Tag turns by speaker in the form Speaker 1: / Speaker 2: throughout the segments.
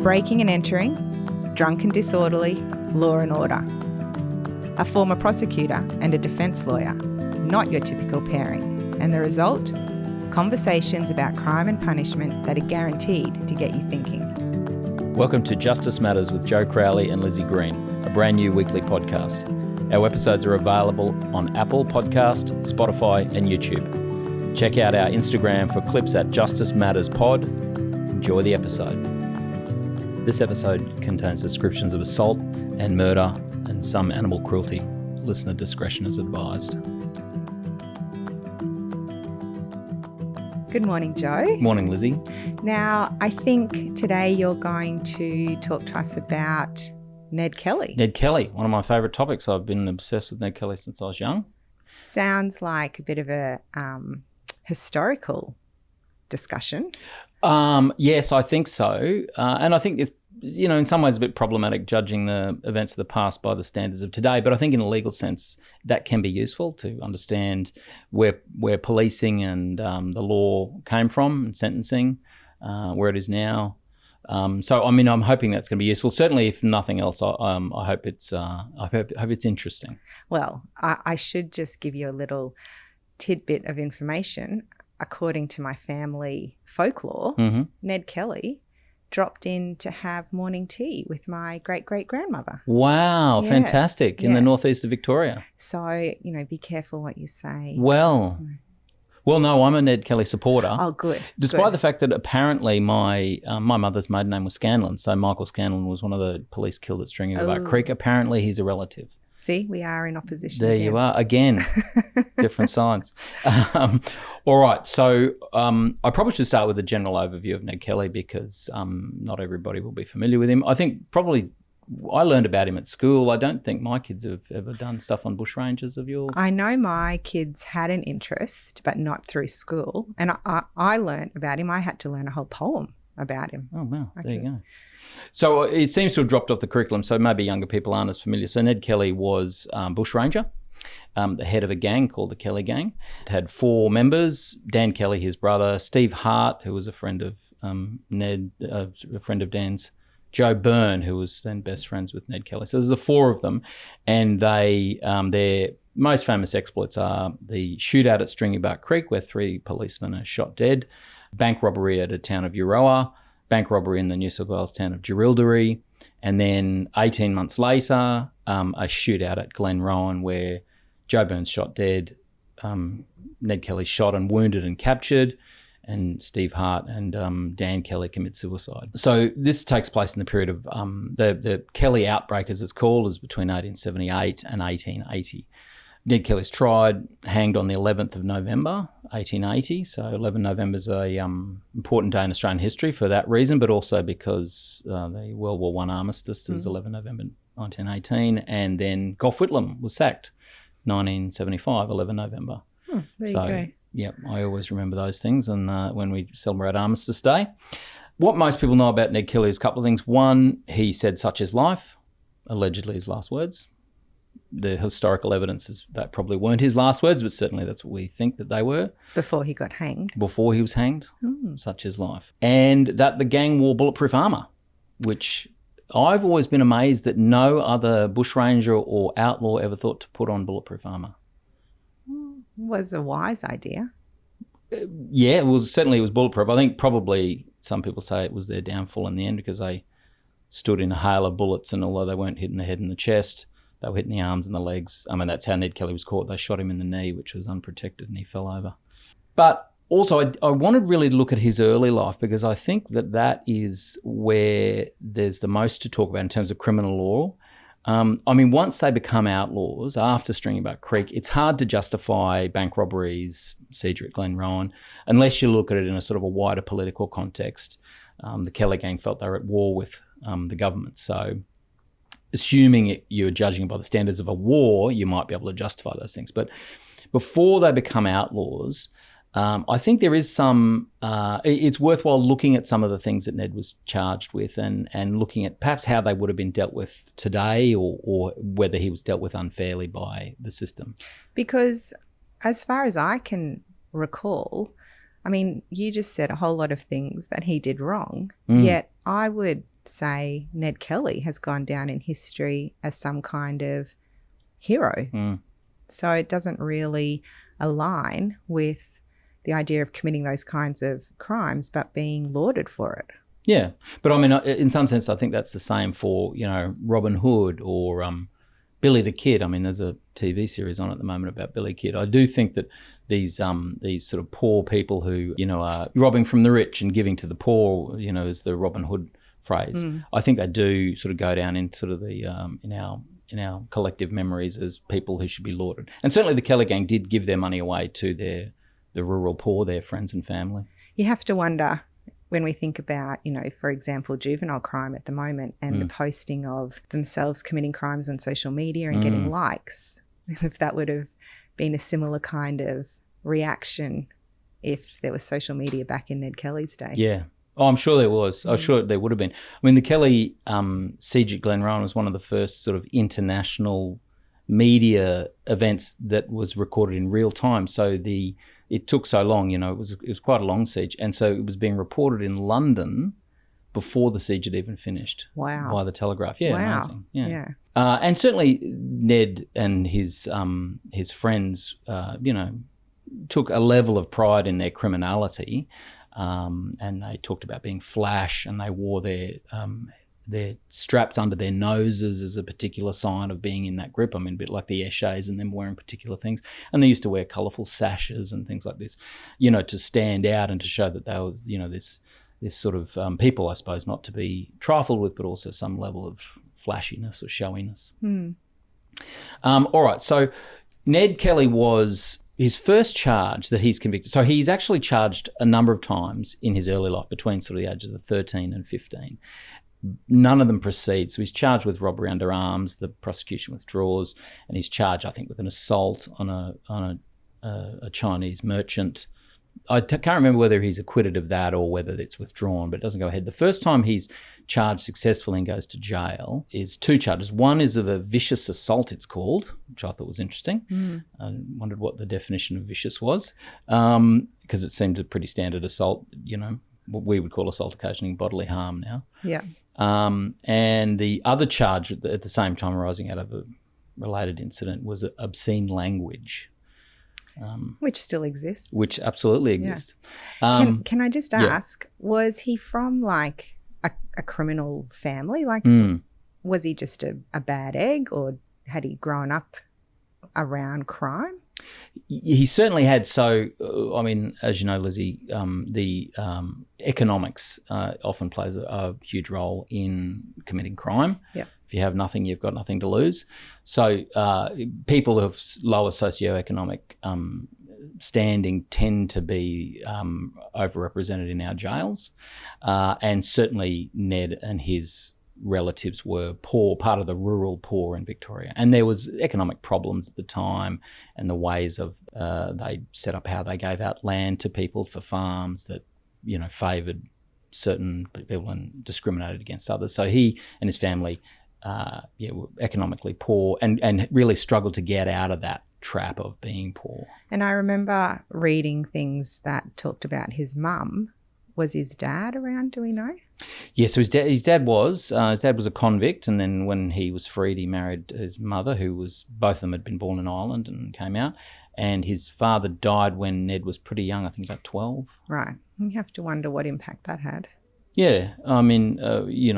Speaker 1: Breaking and entering, drunk and disorderly, law and order. A former prosecutor and a defence lawyer, not your typical pairing. And the result? Conversations about crime and punishment that are guaranteed to get you thinking.
Speaker 2: Welcome to Justice Matters with Joe Crowley and Lizzie Green, a brand new weekly podcast. Our episodes are available on Apple Podcast, Spotify and YouTube. Check out our Instagram for clips at Justice Matters Pod. Enjoy the episode. This episode contains descriptions of assault and murder and some animal cruelty. Listener discretion is advised.
Speaker 1: Good morning, Joe.
Speaker 2: Morning, Lizzie.
Speaker 1: Now, I think today you're going to talk to us about Ned Kelly.
Speaker 2: Ned Kelly, one of my favourite topics. I've been obsessed with Ned Kelly since I was young.
Speaker 1: Sounds like a bit of a historical discussion.
Speaker 2: Yes, I think so. And I think it's, in some ways a bit problematic judging the events of the past by the standards of today. But I think in a legal sense, that can be useful to understand where policing and the law came from and sentencing, where it is now. I'm hoping that's going to be useful. Certainly, if nothing else, I hope it's interesting. Well,
Speaker 1: I should just give you a little tidbit of information. According to my family folklore, Ned Kelly dropped in to have morning tea with my great-great-grandmother.
Speaker 2: Wow,
Speaker 1: yes,
Speaker 2: fantastic. In the northeast of Victoria.
Speaker 1: So, be careful what you say.
Speaker 2: Well, no, I'm a Ned Kelly supporter.
Speaker 1: Oh, good.
Speaker 2: Despite the fact that apparently my mother's maiden name was Scanlon, so Michael Scanlon was one of the police killed at Stringybark Creek. Apparently he's a relative.
Speaker 1: See, we are in opposition.
Speaker 2: There you are. Again, different signs. All right. So I probably should start with a general overview of Ned Kelly because not everybody will be familiar with him. I think probably I learned about him at school. I don't think my kids have ever done stuff on bushrangers of yours.
Speaker 1: I know my kids had an interest, but not through school. And I learned about him. I had to learn a whole poem about him.
Speaker 2: Oh, wow. There you go. So it seems to have dropped off the curriculum, so maybe younger people aren't as familiar. So Ned Kelly was bushranger, the head of a gang called the Kelly Gang. It had 4 members: Dan Kelly, his brother; Steve Hart, who was a friend of Ned, a friend of Dan's; Joe Byrne, who was then best friends with Ned Kelly. So there's the 4 of them, and they their most famous exploits are the shootout at Stringybark Creek, where 3 policemen are shot dead; bank robbery at a town of Euroa; bank robbery in the New South Wales town of Jerilderie, and then 18 months later, a shootout at Glenrowan where Joe Byrne's shot dead, Ned Kelly shot and wounded and captured, and Steve Hart and Dan Kelly commit suicide. So this takes place in the period of the Kelly Outbreak, as it's called, is between 1878 and 1880. Ned Kelly's tried, hanged on the 11th of November, 1880. So 11 November is a important day in Australian history for that reason, but also because the World War I armistice is 11 November 1918, and then Gough Whitlam was sacked, 1975, 11 November.
Speaker 1: There you go.
Speaker 2: Yeah, I always remember those things, and when we celebrate Armistice Day. What most people know about Ned Kelly is a couple of things. One, he said "such is life," allegedly his last words. The historical evidence is that probably weren't his last words, but certainly that's what we think that they were.
Speaker 1: Before he got hanged.
Speaker 2: Before he was hanged, such is life. And that the gang wore bulletproof armour, which I've always been amazed that no other bushranger or outlaw ever thought to put on bulletproof armour.
Speaker 1: Was a wise idea.
Speaker 2: Yeah, certainly it was bulletproof. I think probably some people say it was their downfall in the end because they stood in a hail of bullets, and although they weren't hitting the head and the chest, they were hitting the arms and the legs. I mean, that's how Ned Kelly was caught. They shot him in the knee, which was unprotected, and he fell over. But also, I wanted really to look at his early life because I think that is where there's the most to talk about in terms of criminal law. Once they become outlaws, after Stringybark Creek, it's hard to justify bank robberies, siege at Glenrowan, unless you look at it in a sort of a wider political context. The Kelly Gang felt they were at war with the government. So assuming you're judging it by the standards of a war, you might be able to justify those things. But before they become outlaws, I think there is some, it's worthwhile looking at some of the things that Ned was charged with and looking at perhaps how they would have been dealt with today or whether he was dealt with unfairly by the system.
Speaker 1: Because as far as I can recall, I mean, you just said a whole lot of things that he did wrong, yet I would say Ned Kelly has gone down in history as some kind of hero. So it doesn't really align with the idea of committing those kinds of crimes but being lauded for it.
Speaker 2: Yeah. But I mean, in some sense, I think that's the same for, Robin Hood or Billy the Kid. I mean, there's a TV series on at the moment about Billy Kid. I do think that these sort of poor people who, are robbing from the rich and giving to the poor, is the Robin Hood phrase. I think they do sort of go down in sort of the in our collective memories as people who should be lauded. And certainly the Kelly gang did give their money away to the rural poor, their friends and family.
Speaker 1: You have to wonder, when we think about, for example, juvenile crime at the moment and the posting of themselves committing crimes on social media and getting likes, if that would have been a similar kind of reaction if there was social media back in Ned Kelly's day.
Speaker 2: Yeah. Oh, I'm sure there was. I'm sure there would have been. I mean, the Kelly siege at Glenrowan was one of the first sort of international media events that was recorded in real time. So it took so long, it was quite a long siege. And so it was being reported in London before the siege had even finished.
Speaker 1: Wow.
Speaker 2: Via the Telegraph. Yeah,
Speaker 1: wow.
Speaker 2: Amazing. Yeah. And certainly Ned and his friends, took a level of pride in their criminality. And they talked about being flash, and they wore their straps under their noses as a particular sign of being in that grip. I mean, a bit like the Eshays and them wearing particular things. And they used to wear colourful sashes and things like this, to stand out and to show that they were, this sort of people, I suppose, not to be trifled with, but also some level of flashiness or showiness. All right, so Ned Kelly was... his first charge that he's convicted, so he's actually charged a number of times in his early life between sort of the ages of 13 and 15. None of them proceed. So he's charged with robbery under arms, the prosecution withdraws, and he's charged, I think, with an assault on a Chinese merchant. I can't remember whether he's acquitted of that or whether it's withdrawn, but it doesn't go ahead. The first time he's charged successfully and goes to jail is two charges. One is of a vicious assault, it's called, which I thought was interesting. I wondered what the definition of vicious was, because it seemed a pretty standard assault, what we would call assault occasioning bodily harm now.
Speaker 1: Yeah.
Speaker 2: And the other charge at the same time arising out of a related incident was obscene language.
Speaker 1: Which still exists.
Speaker 2: Which absolutely exists.
Speaker 1: Yeah. Can I just ask, was he from like a criminal family? Like, was he just a bad egg, or had he grown up around crime?
Speaker 2: He certainly had. So, I mean, as you know, Lizzie, the economics often plays a huge role in committing crime. Yeah. If you have nothing, you've got nothing to lose. So people of lower socioeconomic standing tend to be overrepresented in our jails. And certainly Ned and his relatives were poor, part of the rural poor in Victoria. And there was economic problems at the time, and the ways of they set up how they gave out land to people for farms that, favoured certain people and discriminated against others. So he and his family were economically poor and really struggled to get out of that trap of being poor.
Speaker 1: And I remember reading things that talked about his mum. Was his dad around, do we know?
Speaker 2: Yeah, so his dad was a convict, and then when he was freed, he married his mother, both of them had been born in Ireland and came out, and his father died when Ned was pretty young, I think about 12.
Speaker 1: Right. You have to wonder what impact that had.
Speaker 2: Yeah, I mean,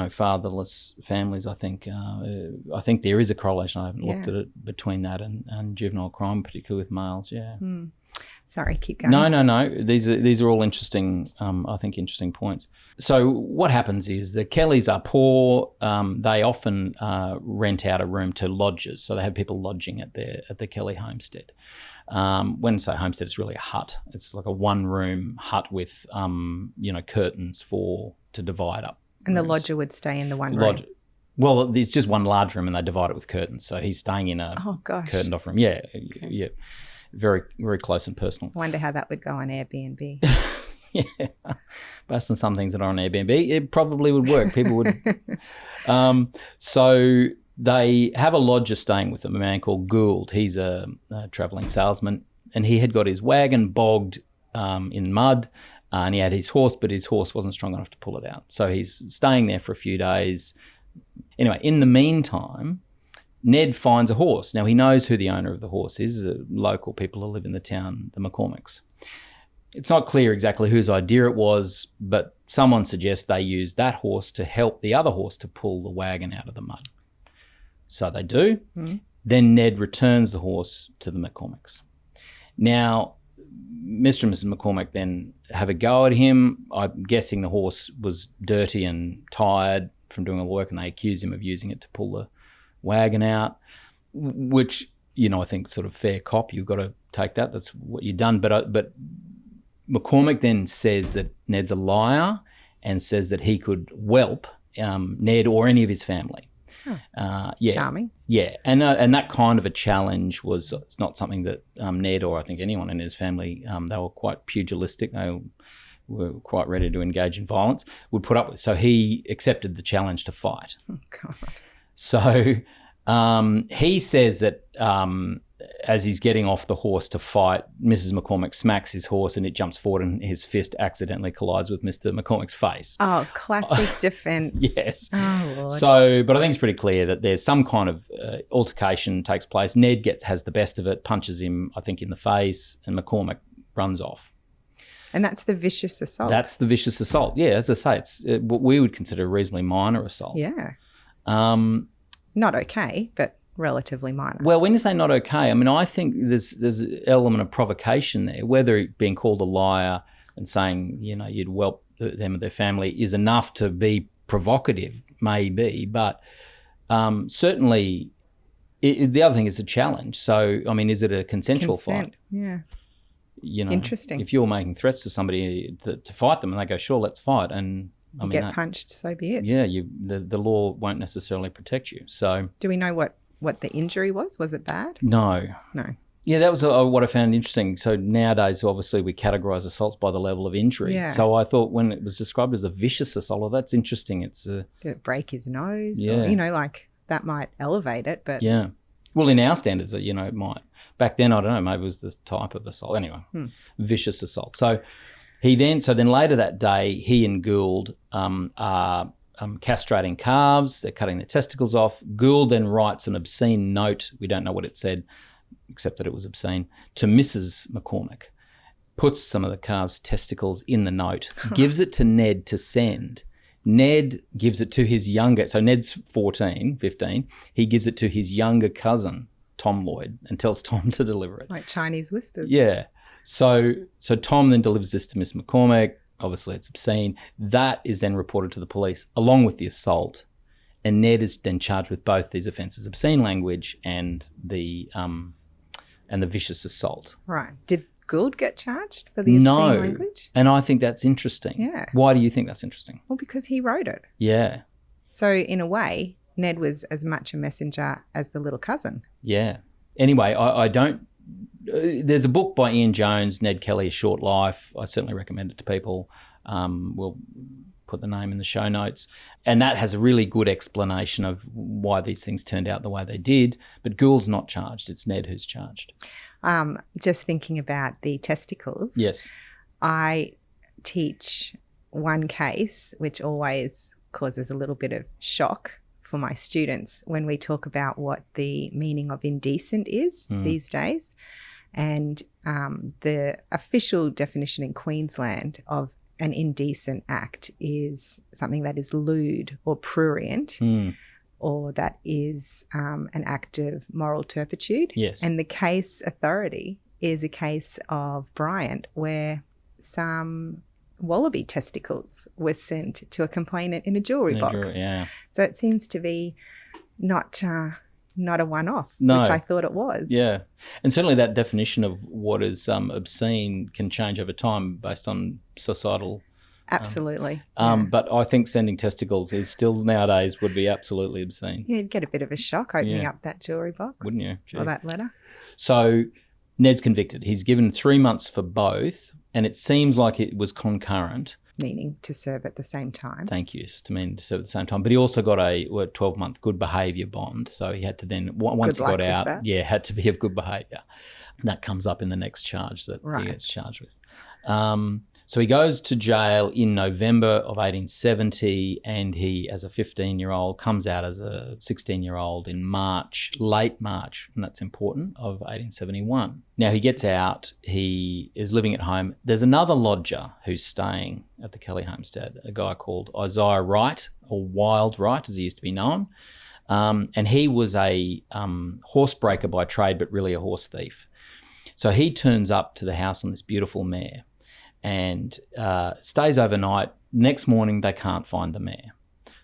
Speaker 2: fatherless families, I think there is a correlation. I haven't looked at it between that and juvenile crime, particularly with males, yeah.
Speaker 1: Sorry, keep going.
Speaker 2: No. These are all interesting, I think, interesting points. So what happens is the Kellys are poor. They often rent out a room to lodgers, so they have people lodging at the Kelly homestead. When I say homestead, it's really a hut. It's like a one-room hut with curtains to divide up.
Speaker 1: And the lodger would stay in the one room.
Speaker 2: Well, it's just one large room, and they divide it with curtains. So he's staying in a curtained off room. Yeah. Very, very close and personal.
Speaker 1: I wonder how that would go on Airbnb.
Speaker 2: Yeah. Based on some things that are on Airbnb, it probably would work. People would. So they have a lodger staying with them, a man called Gould. He's a travelling salesman, and he had got his wagon bogged in mud, and he had his horse, but his horse wasn't strong enough to pull it out. So he's staying there for a few days. Anyway, in the meantime, Ned finds a horse. Now, he knows who the owner of the horse is, local people who live in the town, the McCormicks. It's not clear exactly whose idea it was, but someone suggests they use that horse to help the other horse to pull the wagon out of the mud. So they do. Mm. Then Ned returns the horse to the McCormicks. Now, Mr. and Mrs. McCormick then have a go at him. I'm guessing the horse was dirty and tired from doing all the work, and they accuse him of using it to pull the wagon out, which, I think sort of fair cop. You've got to take that. That's what you've done. But McCormick then says that Ned's a liar and says that he could whelp Ned or any of his family.
Speaker 1: Charming.
Speaker 2: Yeah, and that kind of a challenge was, it's not something that Ned or I think anyone in his family, they were quite pugilistic. They were quite ready to engage in violence, would put up with. So he accepted the challenge to fight.
Speaker 1: Oh, God.
Speaker 2: So he says that as he's getting off the horse to fight, Mrs. McCormick smacks his horse and it jumps forward and his fist accidentally collides with Mr. McCormick's face.
Speaker 1: Oh, classic defence.
Speaker 2: Yes.
Speaker 1: Oh, Lord.
Speaker 2: So, but I think it's pretty clear that there's some kind of altercation takes place. Ned has the best of it, punches him, I think, in the face, and McCormick runs off.
Speaker 1: And that's the vicious assault.
Speaker 2: That's the vicious assault. Yeah, as I say, it's what we would consider a reasonably minor assault.
Speaker 1: Yeah. Not okay, but relatively minor.
Speaker 2: Well, when you say not okay, I mean, I think there's an element of provocation there. Whether being called a liar and saying, you'd whelp them or their family is enough to be provocative, maybe, but certainly the other thing is a challenge. So, I mean, is it a consensual fight?
Speaker 1: Yeah. Interesting.
Speaker 2: If you're making threats to somebody to fight them and they go, sure, let's fight, and I mean,
Speaker 1: get punched, so be it.
Speaker 2: Yeah, the law won't necessarily protect you. So,
Speaker 1: do we know what the injury was? Was it bad?
Speaker 2: No. Yeah, that was what I found interesting. So nowadays, obviously, we categorise assaults by the level of injury.
Speaker 1: Yeah.
Speaker 2: So I thought when it was described as a vicious assault, that's interesting. It's
Speaker 1: did it break his nose?
Speaker 2: Yeah.
Speaker 1: Or, like that might elevate it, but
Speaker 2: yeah. Well, in our standards, it might. Back then, I don't know. Maybe it was the type of assault. Anyway, vicious assault. So then later that day, he and Gould are castrating calves. They're cutting their testicles off. Gould then writes an obscene note. We don't know what it said, except that it was obscene, to Mrs. McCormick. Puts some of the calves' testicles in the note. Gives it to Ned to send. Ned gives it to his younger. So Ned's 15. He gives it to his younger cousin, Tom Lloyd, and tells Tom to deliver it.
Speaker 1: It's like Chinese whispers.
Speaker 2: Yeah. So Tom then delivers this to Miss McCormick. Obviously, it's obscene. That is then reported to the police along with the assault, and Ned is then charged with both these offences: obscene language and the vicious assault.
Speaker 1: Right. Did Gould get charged for the obscene language?
Speaker 2: And I think that's interesting.
Speaker 1: Yeah.
Speaker 2: Why do you think that's interesting?
Speaker 1: Well, because he wrote it.
Speaker 2: Yeah.
Speaker 1: So in a way, Ned was as much a messenger as the little cousin.
Speaker 2: Yeah. Anyway, I don't. There's a book by Ian Jones, Ned Kelly, A Short Life. I certainly recommend it to people. We'll put the name in the show notes. And that has a really good explanation of why these things turned out the way they did. But Gould's not charged. It's Ned who's charged.
Speaker 1: Just thinking about the testicles.
Speaker 2: Yes.
Speaker 1: I teach one case which always causes a little bit of shock for my students when we talk about what the meaning of indecent is these days. And the official definition in Queensland of an indecent act is something that is lewd or prurient or that is an act of moral turpitude.
Speaker 2: Yes.
Speaker 1: And the case authority is a case of Bryant where some wallaby testicles were sent to a complainant in a jewellery box.
Speaker 2: Yeah.
Speaker 1: So it seems to be not a one-off,
Speaker 2: No.
Speaker 1: which I thought it was.
Speaker 2: Yeah. And certainly that definition of what is obscene can change over time based on societal...
Speaker 1: Absolutely.
Speaker 2: But I think sending testicles is still nowadays would be absolutely obscene.
Speaker 1: Yeah, you'd get a bit of a shock opening up that jewellery box.
Speaker 2: Wouldn't you? Gee.
Speaker 1: Or that letter.
Speaker 2: So Ned's convicted. He's given 3 months for both, and it seems like it was concurrent.
Speaker 1: Meaning to serve at the same time.
Speaker 2: Thank you. To mean to serve at the same time. But he also got a 12-month good behaviour bond. So he had to then, once he got out, had to be of good behaviour. That comes up in the next charge that he gets charged with. So he goes to jail in November of 1870, and he, as a 15-year-old, comes out as a 16-year-old in March, late March, and that's important, of 1871. Now, he gets out. He is living at home. There's another lodger who's staying at the Kelly homestead, a guy called Isaiah Wright, or Wild Wright, as he used to be known. And he was a horsebreaker by trade, but really a horse thief. So he turns up to the house on this beautiful mare and stays overnight. Next morning, they can't find the mare.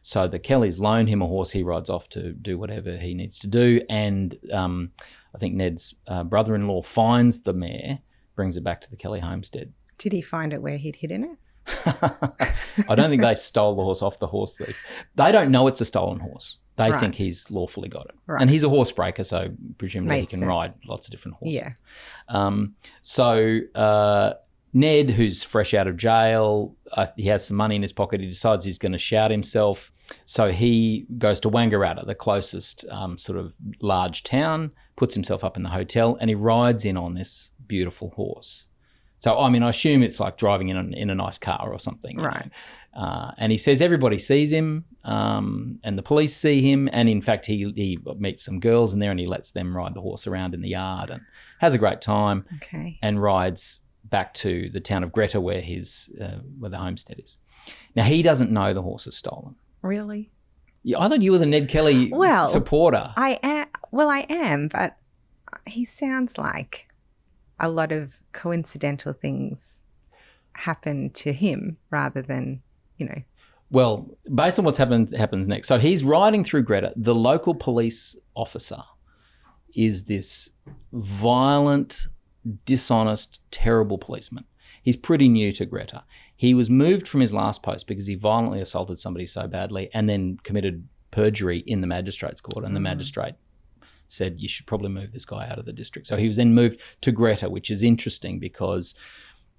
Speaker 2: So the Kellys loan him a horse. He rides off to do whatever he needs to do. And I think Ned's brother-in-law finds the mare, brings it back to the Kelly homestead.
Speaker 1: Did he find it where he'd hidden it?
Speaker 2: I don't think they stole the horse off the horse thief. They don't know it's a stolen horse. They
Speaker 1: Right.
Speaker 2: think he's lawfully got it.
Speaker 1: Right.
Speaker 2: And he's a horsebreaker, so presumably
Speaker 1: Makes
Speaker 2: he can
Speaker 1: sense.
Speaker 2: ride lots of different horses.
Speaker 1: Yeah.
Speaker 2: So Ned, who's fresh out of jail, he has some money in his pocket. He decides he's going to shout himself. So he goes to Wangaratta, the closest sort of large town, puts himself up in the hotel, and he rides in on this beautiful horse. So, I mean, I assume it's like driving in a nice car or something.
Speaker 1: Right.
Speaker 2: And he says everybody sees him, and the police see him. And in fact, he meets some girls in there and he lets them ride the horse around in the yard and has a great time.
Speaker 1: Okay.
Speaker 2: And rides back to the town of Greta where where the homestead is. Now, he doesn't know the horse is stolen.
Speaker 1: Really?
Speaker 2: Yeah, I thought you were the Ned Kelly supporter.
Speaker 1: I am. Well, I am, but he sounds like a lot of coincidental things happen to him rather than,
Speaker 2: Well, based on what's happens next. So he's riding through Greta. The local police officer is this violent, dishonest, terrible policeman. He's pretty new to Greta. He was moved from his last post because he violently assaulted somebody so badly and then committed perjury in the magistrate's court. And the magistrate said, you should probably move this guy out of the district. So he was then moved to Greta, which is interesting because,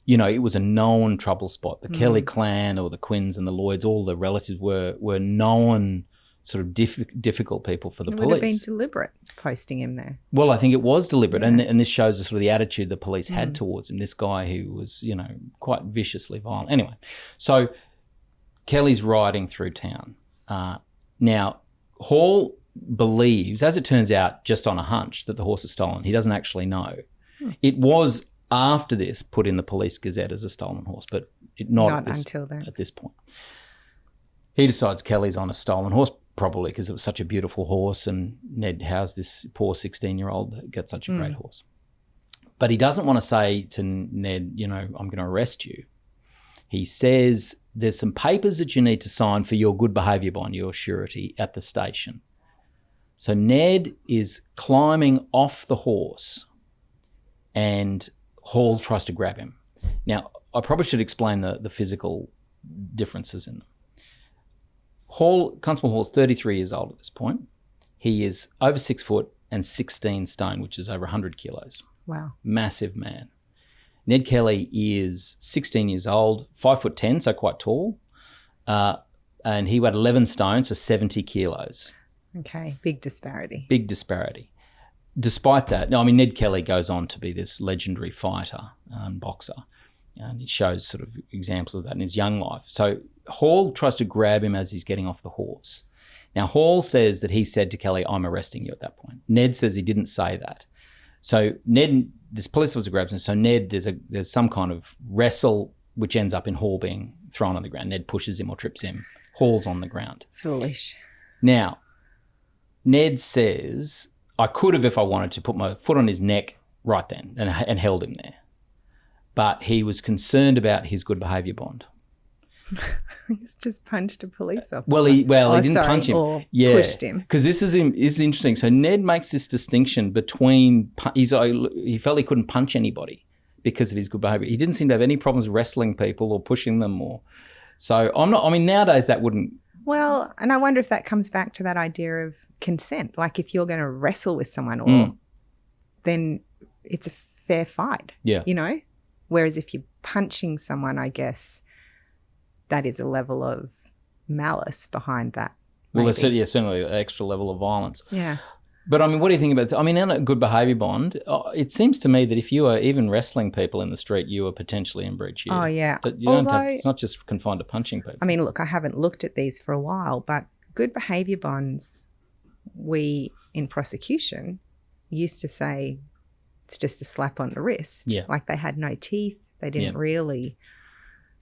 Speaker 2: it was a known trouble spot. The Kelly clan or the Quinns and the Lloyds, all the relatives were known sort of difficult people for the police.
Speaker 1: It would have been deliberate posting him there.
Speaker 2: Well, I think it was deliberate. Yeah. And this shows the sort of the attitude the police had towards him, this guy who was, quite viciously violent. Anyway, so Kelly's riding through town. Now, Hall believes, as it turns out, just on a hunch, that the horse is stolen. He doesn't actually know. It was after this put in the police gazette as a stolen horse, but not
Speaker 1: until then.
Speaker 2: At this point. He decides Kelly's on a stolen horse, probably because it was such a beautiful horse, and Ned, how's this poor 16-year-old get such a great horse? But he doesn't want to say to Ned, I'm going to arrest you. He says there's some papers that you need to sign for your good behaviour bond, your surety, at the station. So Ned is climbing off the horse and Hall tries to grab him. Now, I probably should explain the physical differences in them. Constable Hall's 33 years old at this point. He is over 6 foot and 16 stone, which is over 100 kilos.
Speaker 1: Wow.
Speaker 2: Massive man. Ned Kelly is 16 years old, 5'10", so quite tall. And he weighed 11 stone, so 70 kilos.
Speaker 1: Okay, big disparity.
Speaker 2: Big disparity. Despite that, Ned Kelly goes on to be this legendary fighter and boxer, and he shows sort of examples of that in his young life. So Hall tries to grab him as he's getting off the horse. Now, Hall says that he said to Kelly, I'm arresting you at that point. Ned says he didn't say that. So Ned, this police officer grabs him. So Ned, there's some kind of wrestle, which ends up in Hall being thrown on the ground. Ned pushes him or trips him. Hall's on the ground.
Speaker 1: Foolish.
Speaker 2: Now, Ned says, I could have, if I wanted to, put my foot on his neck right then and held him there. But he was concerned about his good behaviour bond.
Speaker 1: He's just punched a police officer.
Speaker 2: Well, he didn't punch him.
Speaker 1: Or pushed him.
Speaker 2: Because this is interesting. So Ned makes this distinction between he felt he couldn't punch anybody because of his good behaviour. He didn't seem to have any problems wrestling people or pushing them nowadays that wouldn't.
Speaker 1: Well, and I wonder if that comes back to that idea of consent. Like if you're going to wrestle with someone, then it's a fair fight.
Speaker 2: Yeah.
Speaker 1: Whereas if you're punching someone, I guess that is a level of malice behind that.
Speaker 2: Well, there's certainly an extra level of violence.
Speaker 1: Yeah.
Speaker 2: But I mean, what do you think about? I mean, in a good behaviour bond, it seems to me that if you are even wrestling people in the street, you are potentially in breach here.
Speaker 1: Oh, yeah.
Speaker 2: But you don't have, it's not just confined to punching people.
Speaker 1: I mean, look, I haven't looked at these for a while, but good behaviour bonds, we in prosecution used to say it's just a slap on the wrist.
Speaker 2: Yeah.
Speaker 1: Like they had no teeth. They didn't really,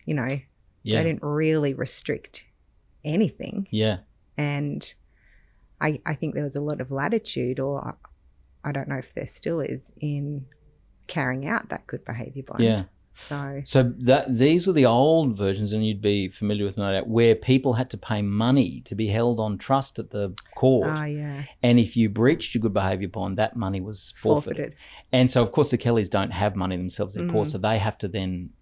Speaker 1: they
Speaker 2: Yeah.
Speaker 1: didn't really restrict anything.
Speaker 2: Yeah.
Speaker 1: And I think there was a lot of latitude, or I don't know if there still is, in carrying out that good behaviour bond.
Speaker 2: Yeah.
Speaker 1: So
Speaker 2: these were the old versions, and you'd be familiar with no doubt, where people had to pay money to be held on trust at the court.
Speaker 1: Oh, yeah.
Speaker 2: And if you breached your good behaviour bond, that money was forfeited. And so, of course, the Kellys don't have money themselves. They're poor, so they have to then,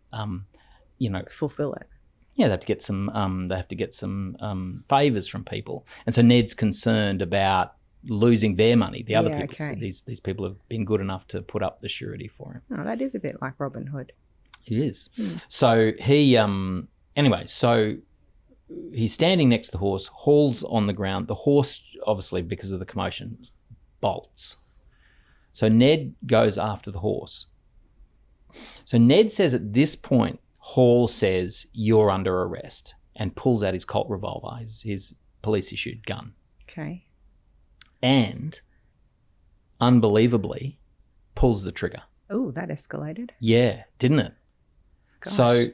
Speaker 1: fulfill it.
Speaker 2: Yeah, they have to get some favours from people. And so Ned's concerned about losing their money, the other people.
Speaker 1: Okay.
Speaker 2: So these people have been good enough to put up the surety for him.
Speaker 1: Oh, that is a bit like Robin Hood.
Speaker 2: It is. So he, so he's standing next to the horse, Hall's on the ground. The horse, obviously, because of the commotion, bolts. So Ned goes after the horse. So Ned says at this point, Hall says, "You're under arrest," and pulls out his Colt revolver, his police-issued gun.
Speaker 1: Okay.
Speaker 2: And, unbelievably, pulls the trigger.
Speaker 1: Oh, that escalated.
Speaker 2: Yeah, didn't it?
Speaker 1: Gosh.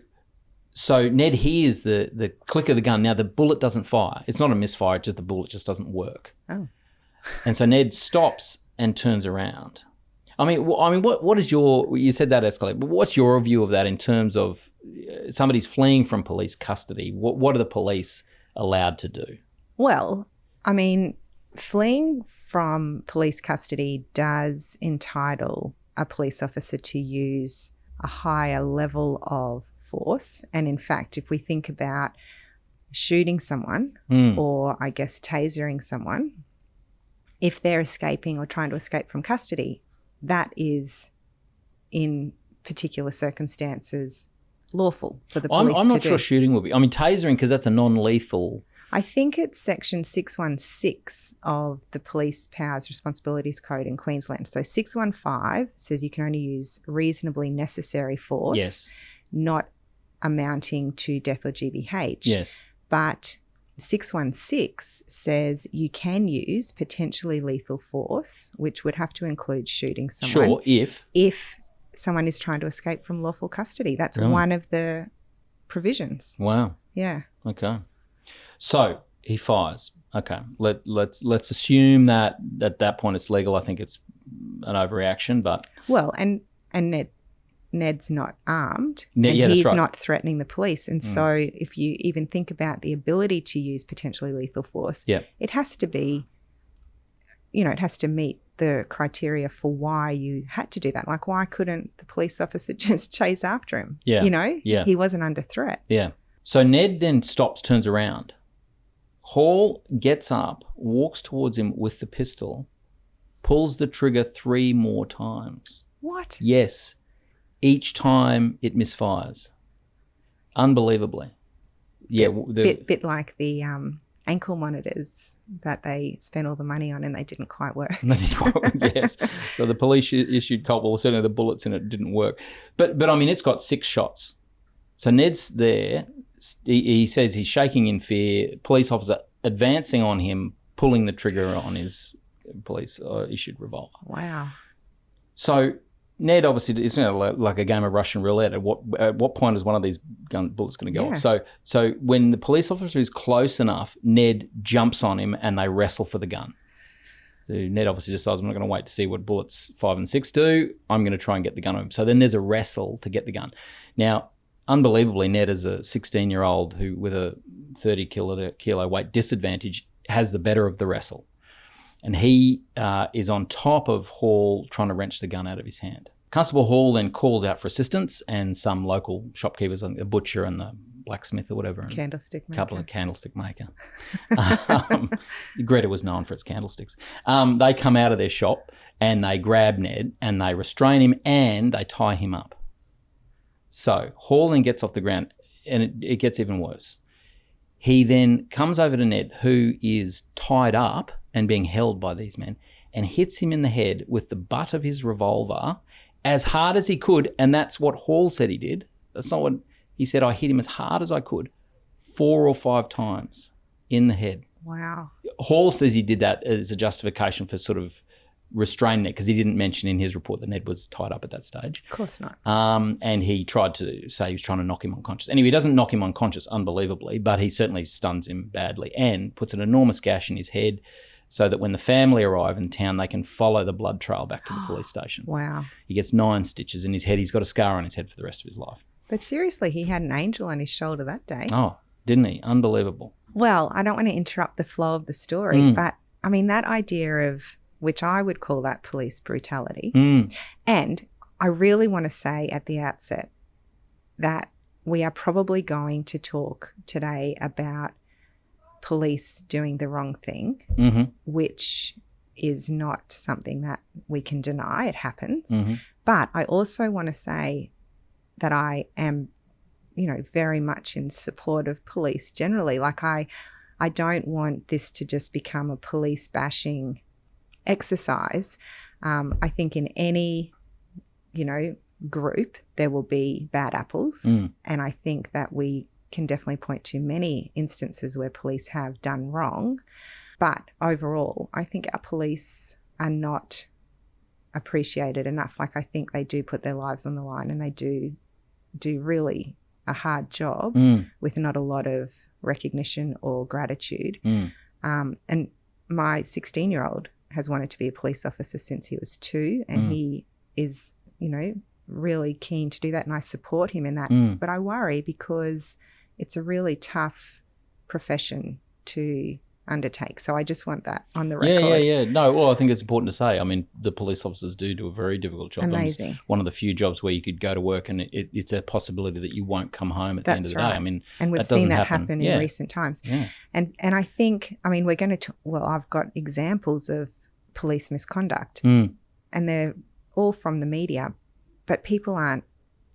Speaker 2: So Ned hears the click of the gun. Now, the bullet doesn't fire. It's not a misfire, it's just the bullet just doesn't work.
Speaker 1: Oh.
Speaker 2: And so Ned stops and turns around. I mean, what is you said that escalated, but what's your view of that in terms of somebody's fleeing from police custody? What are the police allowed to do?
Speaker 1: Well, I mean, fleeing from police custody does entitle a police officer to use a higher level of force. And in fact, if we think about shooting someone or I guess tasering someone, if they're escaping or trying to escape from custody, that is in particular circumstances lawful for the police to do.
Speaker 2: I'm not sure shooting will be. I mean, tasering, because that's a non-lethal.
Speaker 1: I think it's section 616 of the Police Powers Responsibilities Code in Queensland. So 615 says you can only use reasonably necessary force, not amounting to death or GBH.
Speaker 2: Yes.
Speaker 1: But 616 says you can use potentially lethal force, which would have to include shooting someone.
Speaker 2: Sure,
Speaker 1: if someone is trying to escape from lawful custody. That's one of the provisions.
Speaker 2: Wow.
Speaker 1: Yeah.
Speaker 2: Okay. So he fires. Okay. Let's assume that at that point it's legal. I think it's an overreaction, but
Speaker 1: well, and Ned's not armed, and
Speaker 2: that's
Speaker 1: he's
Speaker 2: right.
Speaker 1: not threatening the police. And so if you even think about the ability to use potentially lethal force, it has to be, it has to meet the criteria for why you had to do that. Like, why couldn't the police officer just chase after him?
Speaker 2: Yeah.
Speaker 1: He wasn't under threat.
Speaker 2: Yeah. So Ned then stops, turns around. Hall gets up, walks towards him with the pistol, pulls the trigger 3 more times.
Speaker 1: What?
Speaker 2: Yes. Each time it misfires. Unbelievably. Yeah.
Speaker 1: Bit like the ankle monitors that they spent all the money on and they didn't quite work.
Speaker 2: Yes. So the police issued Colt, well, certainly the bullets in it didn't work. But I mean, it's got 6 shots. So Ned's there. He says he's shaking in fear. Police officer advancing on him, pulling the trigger on his police issued revolver.
Speaker 1: Wow.
Speaker 2: So Ned obviously is like a game of Russian roulette. At what point is one of these gun bullets going to go off? So when the police officer is close enough, Ned jumps on him and they wrestle for the gun. So Ned obviously decides, I'm not going to wait to see what bullets 5 and 6 do. I'm going to try and get the gun on him. So then there's a wrestle to get the gun. Now, unbelievably, Ned is a 16-year-old who, with a 30 kilo weight disadvantage, has the better of the wrestle. And he is on top of Hall trying to wrench the gun out of his hand. Constable Hall then calls out for assistance, and some local shopkeepers, like the butcher and the blacksmith or whatever.
Speaker 1: Candlestick maker.
Speaker 2: A couple of candlestick maker. Greta was known for its candlesticks. They come out of their shop and they grab Ned and they restrain him and they tie him up. So Hall then gets off the ground and it gets even worse. He then comes over to Ned, who is tied up and being held by these men, and hits him in the head with the butt of his revolver as hard as he could. And that's what Hall said he did. That's not what he said. I hit him as hard as I could 4 or 5 times in the head.
Speaker 1: Wow.
Speaker 2: Hall says he did that as a justification for sort of restraining Ned, because he didn't mention in his report that Ned was tied up at that stage.
Speaker 1: Of course not.
Speaker 2: And he tried to say he was trying to knock him unconscious. Anyway, he doesn't knock him unconscious, unbelievably, but he certainly stuns him badly and puts an enormous gash in his head so that when the family arrive in town, they can follow the blood trail back to the police station.
Speaker 1: Wow.
Speaker 2: He gets 9 stitches in his head. He's got a scar on his head for the rest of his life.
Speaker 1: But seriously, he had an angel on his shoulder that day.
Speaker 2: Oh, didn't he? Unbelievable.
Speaker 1: Well, I don't want to interrupt the flow of the story, but I mean, that idea of, which I would call that police brutality. And I really want to say at the outset that we are probably going to talk today about police doing the wrong thing, which is not something that we can deny. It happens. But I also want to say that I am, very much in support of police generally. Like I don't want this to just become a police bashing exercise. I think in any, group, there will be bad apples. And I think that we can definitely point to many instances where police have done wrong. But overall, I think our police are not appreciated enough. Like, I think they do put their lives on the line, and they do really a hard job with not a lot of recognition or gratitude. And my 16-year-old has wanted to be a police officer since he was 2, and he is, really keen to do that, and I support him in that. But I worry because it's a really tough profession to undertake. So I just want that on the record.
Speaker 2: Yeah. No, well, I think it's important to say. I mean, the police officers do a very difficult job.
Speaker 1: Amazing.
Speaker 2: It's one of the few jobs where you could go to work and it's a possibility that you won't come home at the end of the day. I mean,
Speaker 1: and we've seen that happen in recent times.
Speaker 2: Yeah.
Speaker 1: And I think, we're going to, I've got examples of police misconduct, and they're all from the media, but people aren't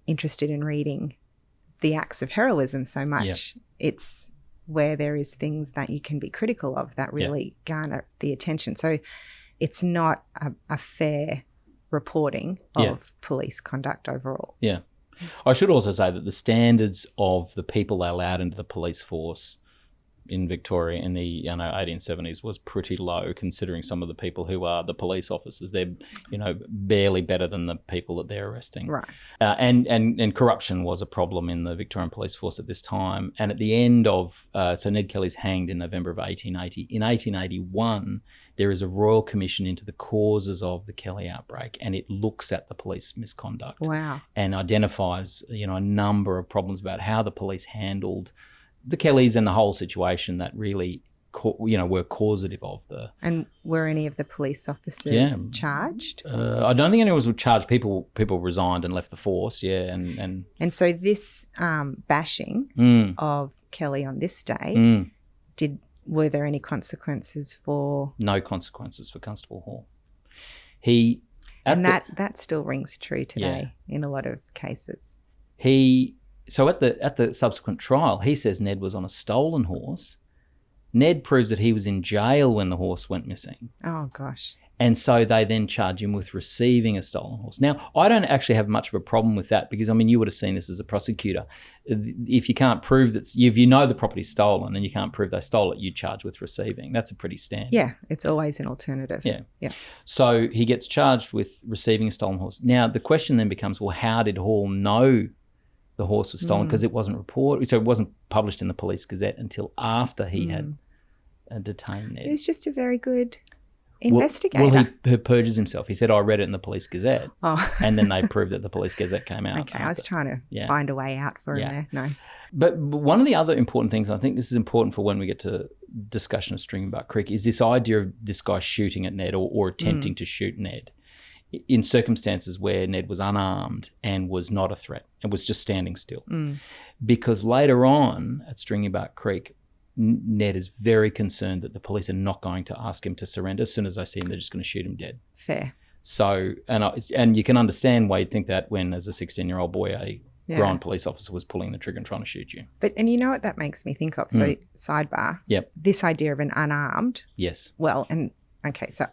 Speaker 1: interested in reading the acts of heroism so much. It's where there is things that you can be critical of that really garner the attention. So it's not a fair reporting of police conduct overall. Yeah.
Speaker 2: I should also say that the standards of the people they allowed into the police force in Victoria in the 1870s was pretty low, considering some of the people who are the police officers. They're barely better than the people that they're arresting.
Speaker 1: Right.
Speaker 2: And corruption was a problem in the Victorian police force at this time. And at the end of so Ned Kelly's hanged in November of 1880. In 1881, there is a royal commission into the causes of the Kelly outbreak, and it looks at the police misconduct.
Speaker 1: Wow.
Speaker 2: And identifies a number of problems about how the police handled the Kellys and the whole situation that really, were causative of the. And
Speaker 1: were any of the police officers charged?
Speaker 2: I don't think anyone was charged. People resigned and left the force. Yeah, and
Speaker 1: so this bashing of Kelly on this day, were there any consequences for?
Speaker 2: No consequences for Constable Hall.
Speaker 1: That still rings true today in a lot of cases.
Speaker 2: So at the subsequent trial, he says Ned was on a stolen horse. Ned proves that he was in jail when the horse went missing.
Speaker 1: Oh, gosh.
Speaker 2: And so they then charge him with receiving a stolen horse. Now, I don't actually have much of a problem with that because, you would have seen this as a prosecutor. If you can't prove that, if the property's stolen and you can't prove they stole it, you charge with receiving. That's a pretty standard.
Speaker 1: Yeah, it's always an alternative.
Speaker 2: Yeah. So he gets charged with receiving a stolen horse. Now, the question then becomes, well, how did Hall know the horse was stolen? Because it wasn't reported, so it wasn't published in the Police Gazette until after he had detained Ned.
Speaker 1: He's just a very good investigator.
Speaker 2: Well, he perjures himself. He said, I read it in the Police Gazette. Oh. And then they proved that the Police Gazette came out.
Speaker 1: Okay, I was trying to find a way out for him there. No.
Speaker 2: But one of the other important things, I think this is important for when we get to discussion of Stringbuck Creek, is this idea of this guy shooting at Ned or attempting to shoot Ned in circumstances where Ned was unarmed and was not a threat and was just standing still. Because later on at Stringbuck Creek, Ned is very concerned that the police are not going to ask him to surrender. As soon as they see him, they're just going to shoot him dead.
Speaker 1: Fair.
Speaker 2: So, and you can understand why you'd think that when, as a 16-year-old boy, a grown police officer was pulling the trigger and trying to shoot you.
Speaker 1: And you know what that makes me think of? So, sidebar.
Speaker 2: Yep.
Speaker 1: This idea of an unarmed.
Speaker 2: Yes.
Speaker 1: Well, and okay, so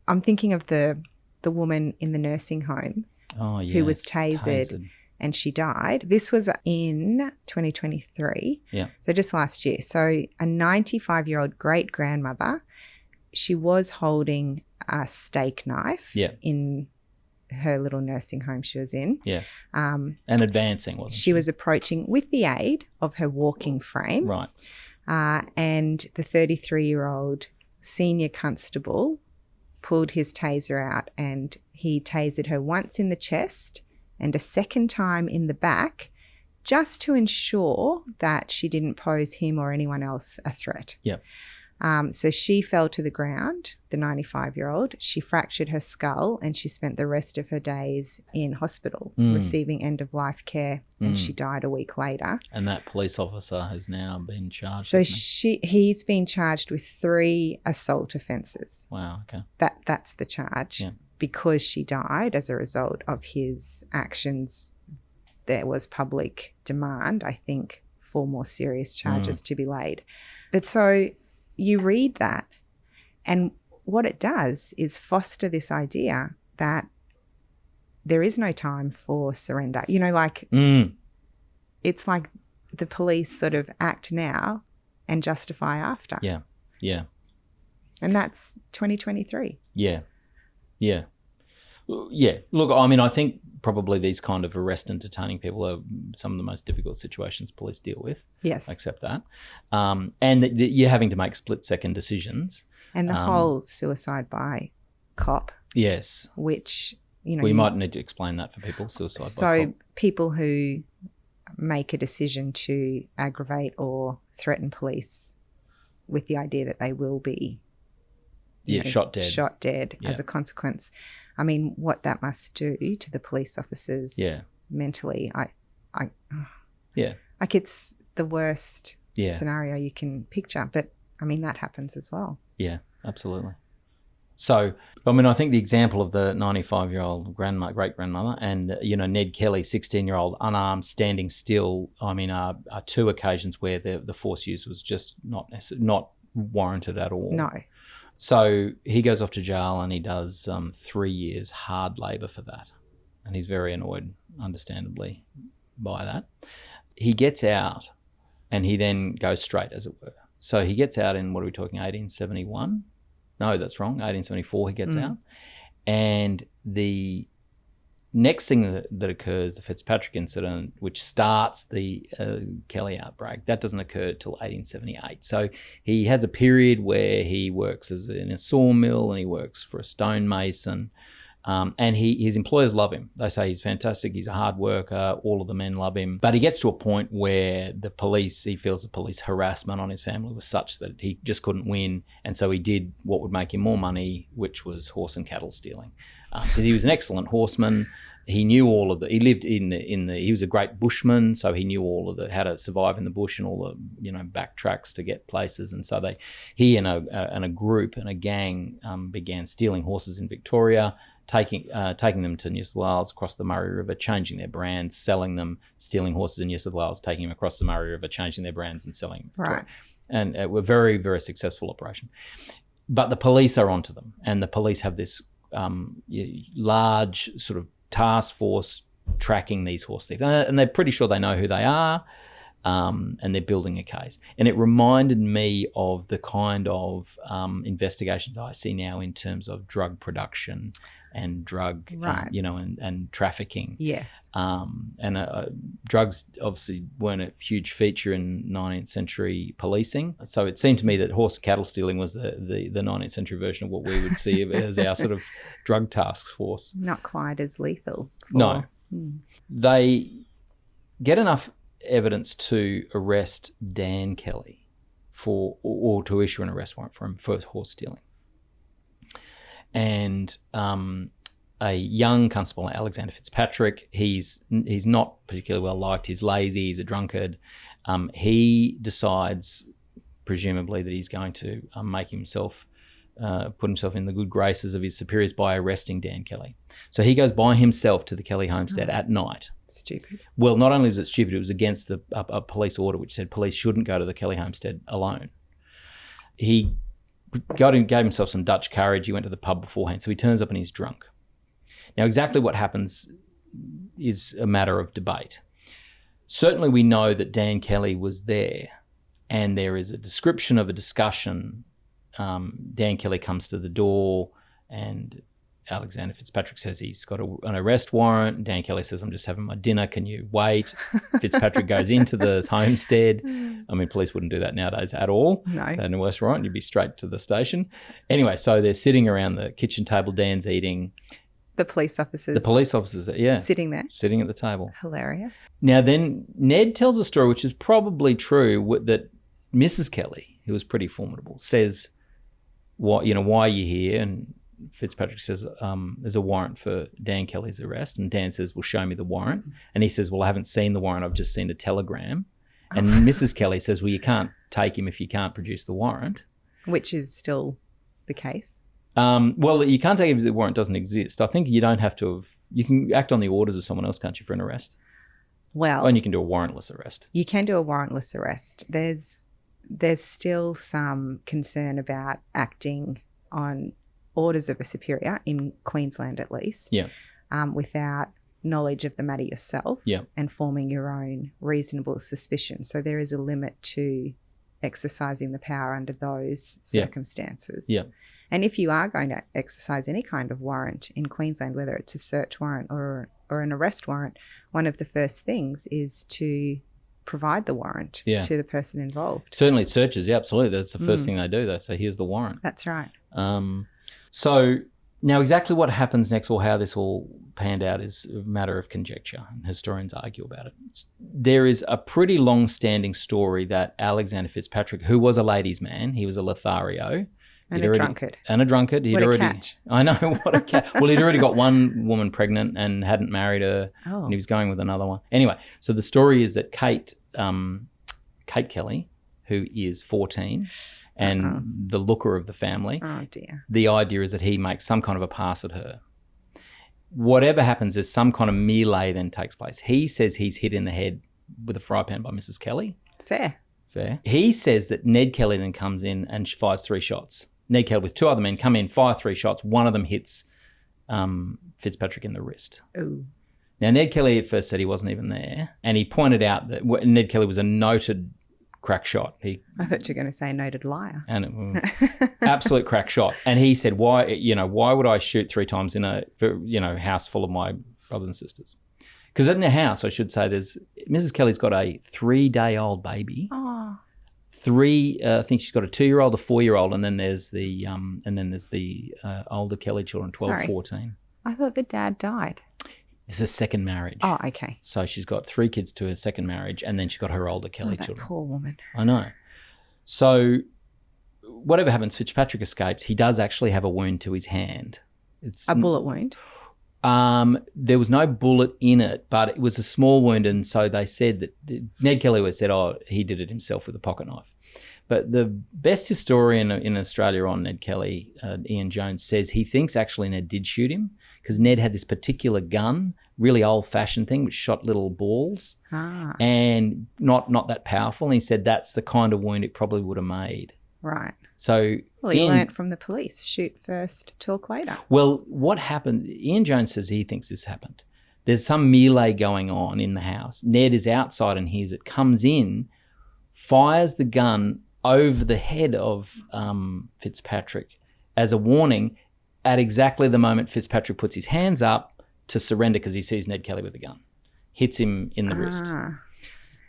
Speaker 1: I'm thinking of the woman in the nursing home who was tasered and she died. This was in 2023.
Speaker 2: Yeah.
Speaker 1: So just last year. So a 95-year-old great-grandmother, she was holding a steak knife in her little nursing home she was in.
Speaker 2: Yes. And advancing, wasn't she?
Speaker 1: She was approaching with the aid of her walking frame.
Speaker 2: Right.
Speaker 1: And the 33-year-old senior constable pulled his taser out and he tasered her once in the chest and a second time in the back, just to ensure that she didn't pose him or anyone else a threat.
Speaker 2: Yep.
Speaker 1: So she fell to the ground, the 95-year-old. She fractured her skull and she spent the rest of her days in hospital receiving end-of-life care, and she died a week later.
Speaker 2: And that police officer has now been charged.
Speaker 1: So he's been charged with 3 assault offences.
Speaker 2: Wow, okay.
Speaker 1: That's the charge. Because she died as a result of his actions, there was public demand, I think, for more serious charges to be laid. But so you read that, and what it does is foster this idea that there is no time for surrender. You know, like it's like the police sort of act now and justify after.
Speaker 2: Yeah, yeah.
Speaker 1: And that's 2023.
Speaker 2: Yeah, yeah. Yeah. Look, I mean, I think probably these kind of arrest and detaining people are some of the most difficult situations police deal with.
Speaker 1: Yes.
Speaker 2: I accept that. And that you're having to make split-second decisions.
Speaker 1: And the whole suicide by cop.
Speaker 2: Yes.
Speaker 1: Which, you know.
Speaker 2: We might need to explain that for people, suicide by cop.
Speaker 1: So people who make a decision to aggravate or threaten police with the idea that they will be
Speaker 2: shot dead
Speaker 1: as a consequence. I mean, what that must do to the police officers mentally, like it's the worst scenario you can picture. But I mean, that happens as well.
Speaker 2: Yeah, absolutely. So, I mean, I think the example of the 95-year-old great-grandmother and, Ned Kelly, 16-year-old, unarmed, standing still, I mean, are 2 occasions where the force use was just not warranted at all.
Speaker 1: No.
Speaker 2: So he goes off to jail and he does 3 years hard labour for that. And he's very annoyed, understandably, by that. He gets out and he then goes straight, as it were. So he gets out in, what are we talking, 1871? No, that's wrong, 1874 he gets out. And the next thing that occurs, the Fitzpatrick incident, which starts the Kelly outbreak, that doesn't occur till 1878. So he has a period where he works in a sawmill and he works for a stonemason, and his employers love him. They say he's fantastic, he's a hard worker, all of the men love him. But he gets to a point where he feels the police harassment on his family was such that he just couldn't win, and so he did what would make him more money, which was horse and cattle stealing. Because he was an excellent horseman. He knew all of he lived he was a great bushman, so he knew all of how to survive in the bush and all the, back tracks to get places. And so he and a group and a gang began stealing horses in Victoria, taking them to New South Wales, across the Murray River, changing their brands, selling them, stealing horses in New South Wales, taking them across the Murray River, changing their brands and selling them.
Speaker 1: Right.
Speaker 2: And it were very, very successful operation. But the police are onto them, and the police have this large sort of task force tracking these horse thieves, and they're pretty sure they know who they are, and they're building a case. And it reminded me of the kind of investigations I see now in terms of drug production and drug, and trafficking.
Speaker 1: Yes.
Speaker 2: And drugs obviously weren't a huge feature in 19th century policing. So it seemed to me that horse and cattle stealing was the 19th century version of what we would see as our sort of drug task force.
Speaker 1: Not quite as lethal.
Speaker 2: No. They get enough evidence to arrest Dan Kelly or to issue an arrest warrant for him for horse stealing. And a young constable, Alexander Fitzpatrick, he's not particularly well liked. He's lazy. He's a drunkard. He decides, presumably, that he's going to put himself in the good graces of his superiors by arresting Dan Kelly. So he goes by himself to the Kelly homestead at night.
Speaker 1: Stupid.
Speaker 2: Well, not only was it stupid, it was against a police order which said police shouldn't go to the Kelly homestead alone. He gave himself some Dutch courage. He went to the pub beforehand. So he turns up and he's drunk. Now, exactly what happens is a matter of debate. Certainly we know that Dan Kelly was there, and there is a description of a discussion. Dan Kelly comes to the door and Alexander Fitzpatrick says he's got an arrest warrant. Dan Kelly says, I'm just having my dinner. Can you wait? Fitzpatrick goes into the homestead. I mean, police wouldn't do that nowadays at all.
Speaker 1: No.
Speaker 2: They had an arrest warrant. You'd be straight to the station. Anyway, so they're sitting around the kitchen table. Dan's eating.
Speaker 1: The police officers.
Speaker 2: Yeah.
Speaker 1: Sitting there.
Speaker 2: Sitting at the table.
Speaker 1: Hilarious.
Speaker 2: Now then, Ned tells a story, which is probably true, that Mrs. Kelly, who was pretty formidable, says, why are you here? And Fitzpatrick says, there's a warrant for Dan Kelly's arrest. And Dan says, well, show me the warrant. And he says, well, I haven't seen the warrant. I've just seen a telegram. And Mrs. Kelly says, well, you can't take him if you can't produce the warrant.
Speaker 1: Which is still the case.
Speaker 2: Well, you can't take it if the warrant doesn't exist. I think you don't have to have, you can act on the orders of someone else, can't you, for an arrest?
Speaker 1: Well.
Speaker 2: And you can do a warrantless arrest.
Speaker 1: You can do a warrantless arrest. There's still some concern about acting on orders of a superior, in Queensland at least, without knowledge of the matter yourself and forming your own reasonable suspicion. So there is a limit to exercising the power under those circumstances.
Speaker 2: Yeah.
Speaker 1: And if you are going to exercise any kind of warrant in Queensland, whether it's a search warrant or an arrest warrant, one of the first things is to provide the warrant to the person involved.
Speaker 2: Certainly searches, absolutely. That's the first thing they do. They say, here's the warrant.
Speaker 1: That's right.
Speaker 2: So now exactly what happens next or how this all panned out is a matter of conjecture, and historians argue about it. There is a pretty long-standing story that Alexander Fitzpatrick, who was a ladies' man, he was a Lothario.
Speaker 1: And a drunkard.
Speaker 2: What
Speaker 1: a catch.
Speaker 2: I know, what a catch. Well, he'd already got one woman pregnant and hadn't married her, and he was going with another one. Anyway, so the story is that Kate Kelly, who is 14 and the looker of the family, the idea is that he makes some kind of a pass at her. Whatever happens, there's some kind of melee then takes place. He says he's hit in the head with a fry pan by Mrs. Kelly.
Speaker 1: Fair.
Speaker 2: He says that Ned Kelly then comes in and fires 3 shots. Ned Kelly with 2 other men come in, fire 3 shots. One of them hits Fitzpatrick in the wrist.
Speaker 1: Ooh.
Speaker 2: Now, Ned Kelly at first said he wasn't even there, and he pointed out that Ned Kelly was a noted crack shot.
Speaker 1: I thought you were going to say noted liar.
Speaker 2: And absolute crack shot. And he said, why would I shoot 3 times in a house full of my brothers and sisters? Because in the house, I should say, Mrs. Kelly's got a 3-day-old baby.
Speaker 1: Oh.
Speaker 2: I think she's got a 2-year-old, a 4-year-old, and then there's the older Kelly children, 12, 14.
Speaker 1: I thought the dad died.
Speaker 2: It's a second marriage.
Speaker 1: Oh, okay.
Speaker 2: So she's got 3 kids to her second marriage, and then she's got her older Kelly children.
Speaker 1: Poor woman.
Speaker 2: I know. So whatever happens, Fitzpatrick escapes. He does actually have a wound to his hand. It's
Speaker 1: a bullet wound?
Speaker 2: There was no bullet in it, but it was a small wound, and so they said that Ned Kelly said, he did it himself with a pocket knife. But the best historian in Australia on Ned Kelly, Ian Jones, says he thinks actually Ned did shoot him because Ned had this particular gun, really old-fashioned thing, which shot little balls and not that powerful. And he said that's the kind of wound it probably would have made.
Speaker 1: Right.
Speaker 2: So
Speaker 1: he learnt from the police, shoot first, talk later.
Speaker 2: Well, what happened, Ian Jones says he thinks this happened. There's some melee going on in the house. Ned is outside and hears it, comes in, fires the gun over the head of Fitzpatrick as a warning at exactly the moment Fitzpatrick puts his hands up to surrender because he sees Ned Kelly with a gun. Hits him in the wrist.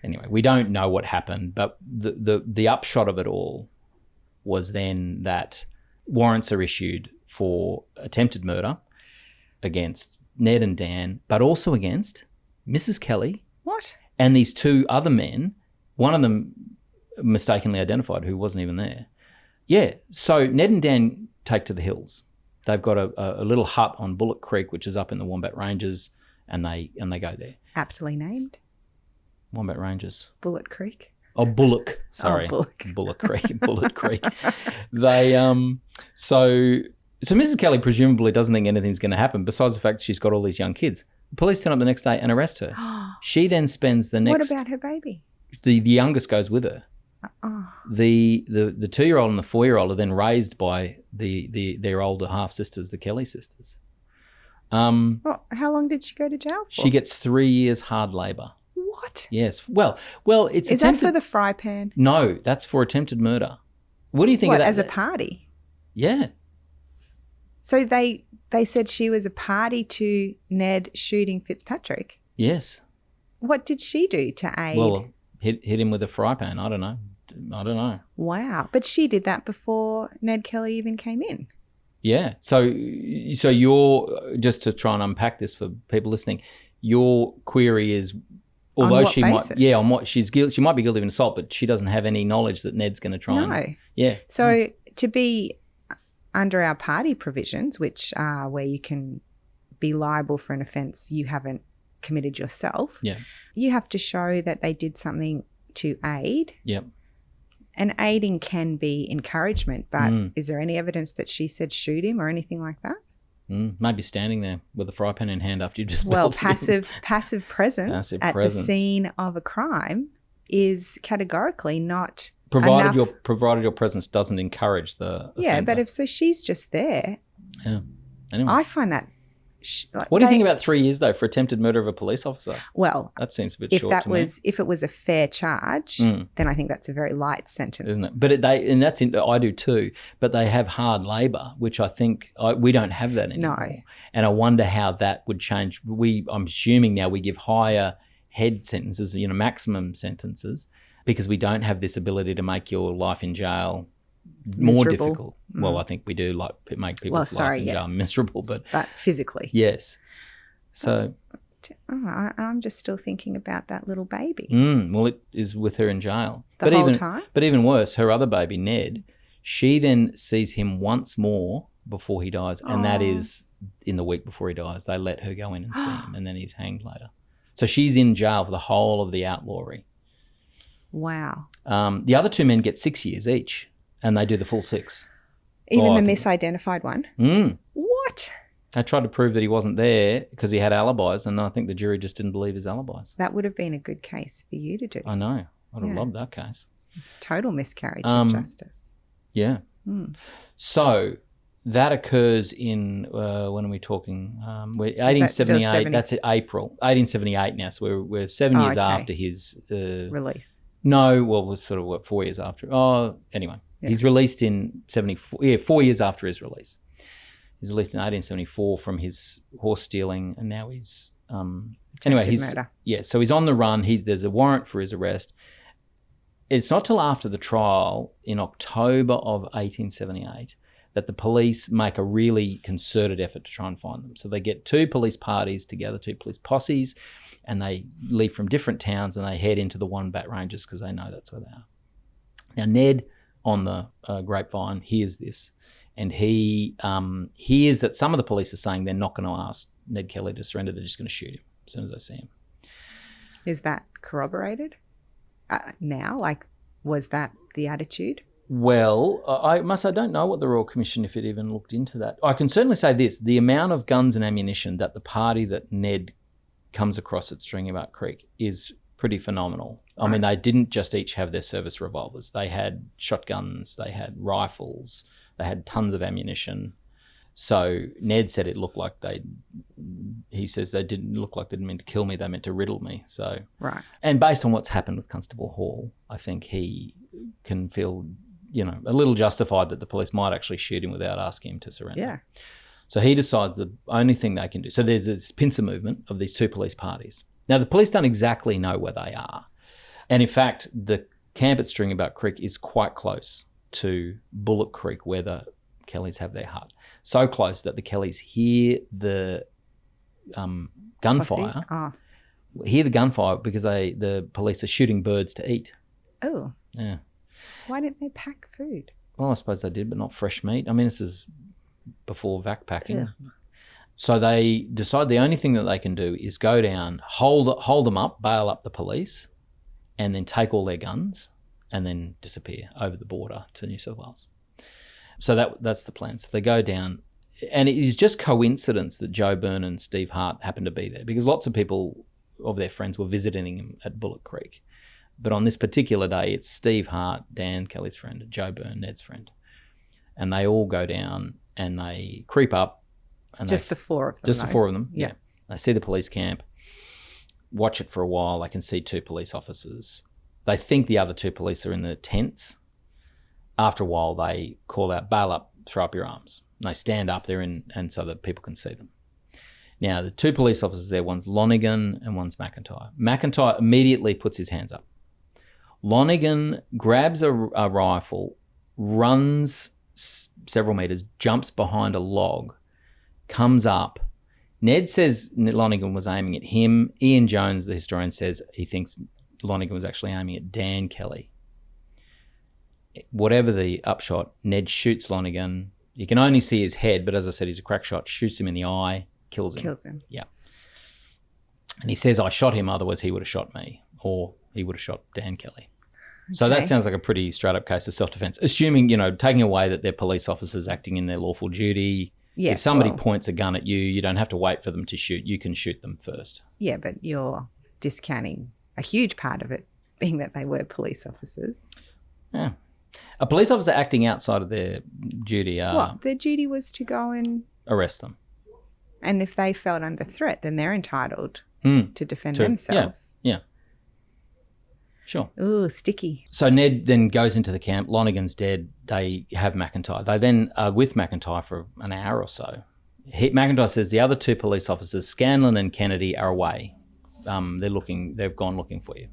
Speaker 2: Anyway, we don't know what happened, but the upshot of it all was then that warrants are issued for attempted murder against Ned and Dan, but also against Mrs. Kelly.
Speaker 1: What?
Speaker 2: And these 2 other men, one of them mistakenly identified who wasn't even there. Yeah, so Ned and Dan take to the hills. They've got a little hut on Bullock Creek, which is up in the Wombat Ranges, and they go there. Aptly named? Wombat Ranges.
Speaker 1: Bullock Creek.
Speaker 2: Oh, Bullock. Sorry.
Speaker 1: Oh,
Speaker 2: Bullock Creek. Bullock Creek. They so Mrs. Kelly presumably doesn't think anything's going to happen besides the fact she's got all these young kids. The police turn up the next day and arrest her. She then spends the next...
Speaker 1: What about her baby?
Speaker 2: The youngest goes with her.
Speaker 1: Oh.
Speaker 2: The 2-year-old and the 4-year-old are then raised by their older half sisters, the Kelly sisters.
Speaker 1: Well, how long did she go to jail for?
Speaker 2: She gets 3 years hard labour.
Speaker 1: What?
Speaker 2: Yes. Well, it's
Speaker 1: Is that for the fry pan?
Speaker 2: No, that's for attempted murder. What do you think of that?
Speaker 1: As a party?
Speaker 2: Yeah.
Speaker 1: So they said she was a party to Ned shooting Fitzpatrick.
Speaker 2: Yes.
Speaker 1: What did she do to aid?
Speaker 2: Well, hit him with a fry pan. I don't know.
Speaker 1: Wow. But she did that before Ned Kelly even came in.
Speaker 2: Yeah. So you're, just to try and unpack this for people listening, your query is, although
Speaker 1: on what
Speaker 2: she
Speaker 1: basis?
Speaker 2: might, on what she's guilty, she might be guilty of an assault, but she doesn't have any knowledge that Ned's going to try and. Yeah.
Speaker 1: So to be under our party provisions, which are where you can be liable for an offence you haven't committed yourself, you have to show that they did something to aid.
Speaker 2: Yep.
Speaker 1: And aiding can be encouragement, but is there any evidence that she said shoot him or anything like that?
Speaker 2: Maybe standing there with a fry pan in hand after you just
Speaker 1: passive presence the scene of a crime is categorically not
Speaker 2: provided
Speaker 1: enough.
Speaker 2: Provided your presence doesn't encourage the offender.
Speaker 1: But if she's just there.
Speaker 2: Yeah. Anyway.
Speaker 1: I find that.
Speaker 2: What do you think about 3 years though for attempted murder of a police officer?
Speaker 1: Well,
Speaker 2: that seems a bit short to me.
Speaker 1: If it was a fair charge, then I think that's a very light sentence,
Speaker 2: isn't it? But I do too. But they have hard labour, which I think we don't have that anymore.
Speaker 1: No.
Speaker 2: And I wonder how that would change. I'm assuming now we give higher head sentences, maximum sentences, because we don't have this ability to make your life in jail more difficult. Well, I think we do make people's life in jail miserable, but
Speaker 1: physically.
Speaker 2: Yes. So
Speaker 1: I'm just still thinking about that little baby.
Speaker 2: Well, it is with her in jail.
Speaker 1: The whole time?
Speaker 2: But even worse, her other baby, Ned, she then sees him once more before he dies, and that is in the week before he dies. They let her go in and see him, and then he's hanged later. So she's in jail for the whole of the outlawry.
Speaker 1: Wow.
Speaker 2: The other 2 men get 6 years each. And they do the full 6.
Speaker 1: Even the misidentified one? What?
Speaker 2: They tried to prove that he wasn't there because he had alibis, and I think the jury just didn't believe his alibis.
Speaker 1: That would have been a good case for you to do.
Speaker 2: I know. I'd have loved that case.
Speaker 1: Total miscarriage of justice.
Speaker 2: Yeah. So that occurs in, when are we talking? 1878. That's April. 1878 now, so we're 7 years after his...
Speaker 1: release.
Speaker 2: No, well, it was sort of 4 years after. Oh, anyway. Yeah. He's released in 74. 4 years after his release. He's released in 1874 from his horse stealing, and now he's
Speaker 1: murder.
Speaker 2: Yeah. So he's on the run. There's a warrant for his arrest. It's not till after the trial in October of 1878 that the police make a really concerted effort to try and find them. So they get 2 police parties together, 2 police posses, and they leave from different towns and they head into the Wombat Ranges because they know that's where they are. Now, Ned, on the grapevine, hears this, and he hears that some of the police are saying they're not going to ask Ned Kelly to surrender, they're just going to shoot him as soon as they see him.
Speaker 1: Is that corroborated now? Was that the attitude?
Speaker 2: Well, I don't know what the Royal Commission, if it even looked into that. I can certainly say this, the amount of guns and ammunition that the party that Ned comes across at Stringybark Creek is pretty phenomenal. I mean, they didn't just each have their service revolvers. They had shotguns, they had rifles, they had tons of ammunition. So Ned said it looked like he says they didn't look like they didn't mean to kill me, they meant to riddle me. So, and based on what's happened with Constable Hall, I think he can feel, a little justified that the police might actually shoot him without asking him to surrender.
Speaker 1: Yeah.
Speaker 2: So he decides the only thing they can do. So there's this pincer movement of these 2 police parties. Now, the police don't exactly know where they are. And in fact, the camp at Stringybark Creek is quite close to Bullock Creek, where the Kellys have their hut. So close that the Kellys hear the gunfire. Hear the gunfire because the police are shooting birds to eat.
Speaker 1: Oh.
Speaker 2: Yeah.
Speaker 1: Why didn't they pack food?
Speaker 2: Well, I suppose they did, but not fresh meat. I mean, this is before vac packing. Yeah. So they decide the only thing that they can do is go down, hold them up, bail up the police, and then take all their guns and then disappear over the border to New South Wales. So that's the plan. So they go down, and it is just coincidence that Joe Byrne and Steve Hart happened to be there because lots of people of their friends were visiting him at Bullock Creek. But on this particular day, it's Steve Hart, Dan Kelly's friend, Joe Byrne, Ned's friend. And they all go down and they creep up. And
Speaker 1: just the four of them.
Speaker 2: Just the four of them,
Speaker 1: yeah.
Speaker 2: They see the police camp, watch it for a while. They can see 2 police officers. They think the other 2 police are in the tents. After a while, they call out, bail up, throw up your arms. And they stand up there and so that people can see them. Now, the 2 police officers there, one's Lonergan and one's McIntyre. McIntyre immediately puts his hands up. Lonergan grabs a rifle, runs several metres, jumps behind a log, comes up. Ned says Lonergan was aiming at him. Ian Jones, the historian, says he thinks Lonergan was actually aiming at Dan Kelly. Whatever the upshot, Ned shoots Lonergan. You can only see his head, but as I said, he's a crack shot, shoots him in the eye, kills him. Yeah. And he says, I shot him, otherwise he would have shot me, or he would have shot Dan Kelly. Okay. So that sounds like a pretty straight-up case of self-defense, assuming, taking away that they're police officers acting in their lawful duty. Yes, if somebody points a gun at you, you don't have to wait for them to shoot. You can shoot them first.
Speaker 1: Yeah, but you're discounting a huge part of it, being that they were police officers.
Speaker 2: Yeah. A police officer acting outside of their duty.
Speaker 1: Their duty was to go and
Speaker 2: arrest them.
Speaker 1: And if they felt under threat, then they're entitled to defend themselves.
Speaker 2: Yeah. Sure.
Speaker 1: Ooh, sticky.
Speaker 2: So Ned then goes into the camp. Lonergan's dead. They have McIntyre. They then are with McIntyre for an hour or so. McIntyre says the other 2 police officers, Scanlon and Kennedy, are away. They've gone looking for you.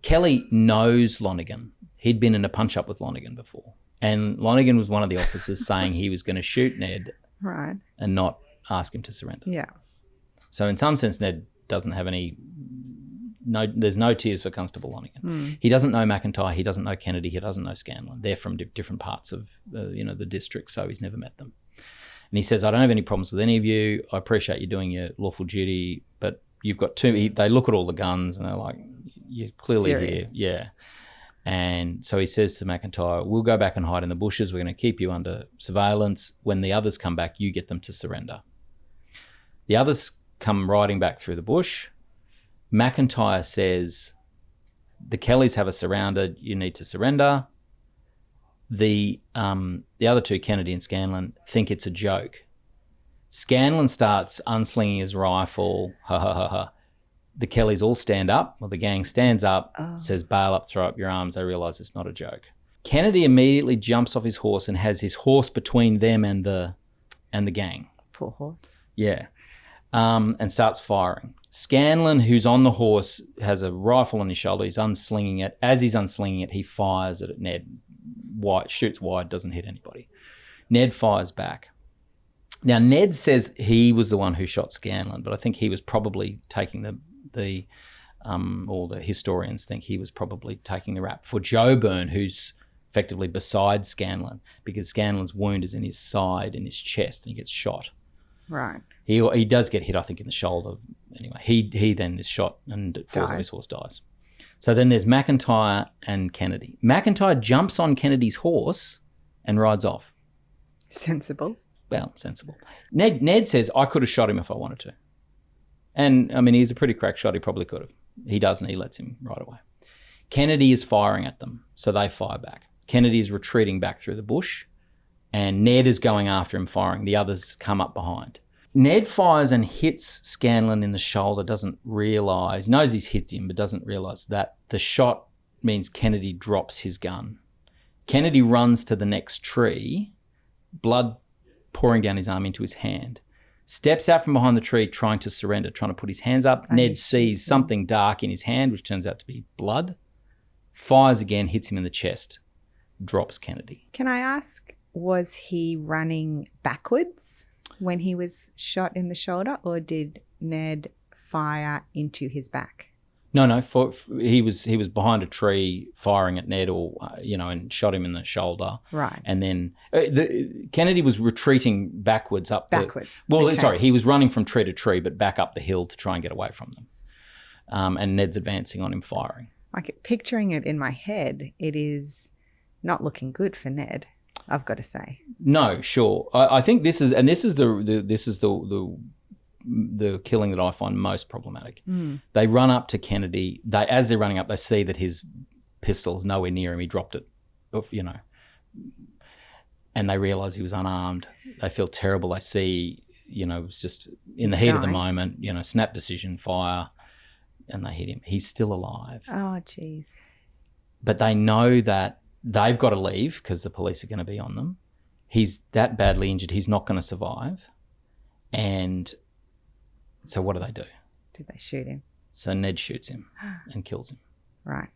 Speaker 2: Kelly knows Lonergan. He'd been in a punch-up with Lonergan before. And Lonergan was one of the officers saying he was going to shoot Ned and not ask him to surrender.
Speaker 1: Yeah.
Speaker 2: So in some sense, Ned doesn't have there's no tears for Constable Lonergan. He doesn't know McIntyre. He doesn't know Kennedy. He doesn't know Scanlon. They're from different parts of the district, so he's never met them. And he says, I don't have any problems with any of you. I appreciate you doing your lawful duty, but you've got 2. They look at all the guns and they're like, you're clearly
Speaker 1: serious.
Speaker 2: Here. Yeah. And so he says to McIntyre, we'll go back and hide in the bushes. We're going to keep you under surveillance. When the others come back, you get them to surrender. The others come riding back through the bush. McIntyre says, the Kellys have us surrounded. You need to surrender. The other 2, Kennedy and Scanlon, think it's a joke. Scanlon starts unslinging his rifle. Ha, ha, ha, ha. The Kellys all stand up. Well, the gang stands up, says, bail up, throw up your arms. They realise it's not a joke. Kennedy immediately jumps off his horse and has his horse between them and the gang.
Speaker 1: Poor horse.
Speaker 2: Yeah. And starts firing. Scanlon, who's on the horse, has a rifle on his shoulder. He's unslinging it. As he's unslinging it, he fires it at Ned. Shoots wide, doesn't hit anybody. Ned fires back. Now, Ned says he was the one who shot Scanlon, but I think he was probably taking or the historians think he was probably taking the rap for Joe Byrne, who's effectively beside Scanlon, because Scanlon's wound is in his side, in his chest, and he gets shot.
Speaker 1: Right.
Speaker 2: He does get hit, I think, in the shoulder. Anyway, he then is shot and falls on his horse, dies. So then there's McIntyre and Kennedy. McIntyre jumps on Kennedy's horse and rides off.
Speaker 1: Sensible.
Speaker 2: Well, sensible. Ned says, I could have shot him if I wanted to. And, I mean, he's a pretty crack shot. He probably could have. He doesn't. He lets him right away. Kennedy is firing at them, so they fire back. Kennedy is retreating back through the bush, and Ned is going after him, firing. The others come up behind. Ned fires and hits Scanlon in the shoulder, doesn't realise, knows he's hit him, but doesn't realise that the shot means Kennedy drops his gun. Kennedy runs to the next tree, blood pouring down his arm into his hand, steps out from behind the tree trying to surrender, trying to put his hands up. Ned sees something dark in his hand, which turns out to be blood, fires again, hits him in the chest, drops Kennedy.
Speaker 1: Can I ask, was he running backwards when he was shot in the shoulder, or did Ned fire into his back?
Speaker 2: No. He was behind a tree firing at Ned, and shot him in the shoulder.
Speaker 1: Right.
Speaker 2: And then Kennedy was retreating backwards up.
Speaker 1: Okay.
Speaker 2: He was running from tree to tree, but back up the hill to try and get away from them. And Ned's advancing on him, firing.
Speaker 1: Like, picturing it in my head, it is not looking good for Ned, I've got to say.
Speaker 2: No, sure. I think this is the the killing that I find most problematic. They run up to Kennedy. As they're running up, they see that his pistol's nowhere near him. He dropped it, and they realise he was unarmed. They feel terrible. They see, it's just in the heat of the moment, snap decision, fire, and they hit him. He's still alive.
Speaker 1: Oh, jeez.
Speaker 2: But they know that they've got to leave because the police are going to be on them. He's that badly injured, he's not going to survive. And so what do?
Speaker 1: Did they shoot him?
Speaker 2: So Ned shoots him and kills him.
Speaker 1: Right.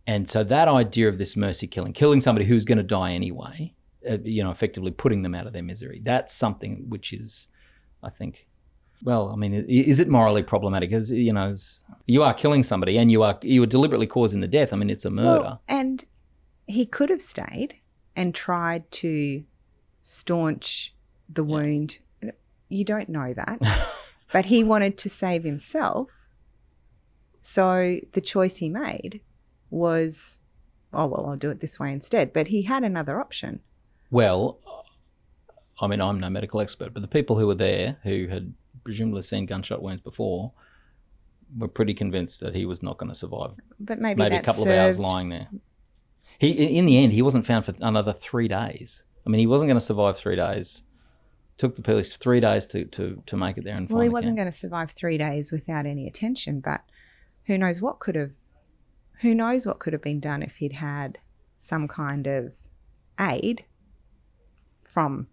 Speaker 2: And so that idea of this mercy killing somebody who's going to die anyway, effectively putting them out of their misery, that's something which is, I think, is it morally problematic? As you are killing somebody and you are deliberately causing the death. I mean, it's a murder.
Speaker 1: Well, and he could have stayed and tried to staunch the wound. You don't know that. But he wanted to save himself. So the choice he made was, I'll do it this way instead. But he had another option.
Speaker 2: Well, I mean, I'm no medical expert, but the people who were there who had presumably seen gunshot wounds before were pretty convinced that he was not going to survive.
Speaker 1: But maybe
Speaker 2: a couple of hours lying there. In the end, he wasn't found for another 3 days. I mean, he wasn't going to survive 3 days. Took the police 3 days to make it there and find
Speaker 1: Well, he wasn't going to survive 3 days without any attention, but who knows what could have been done if he'd had some kind of aid from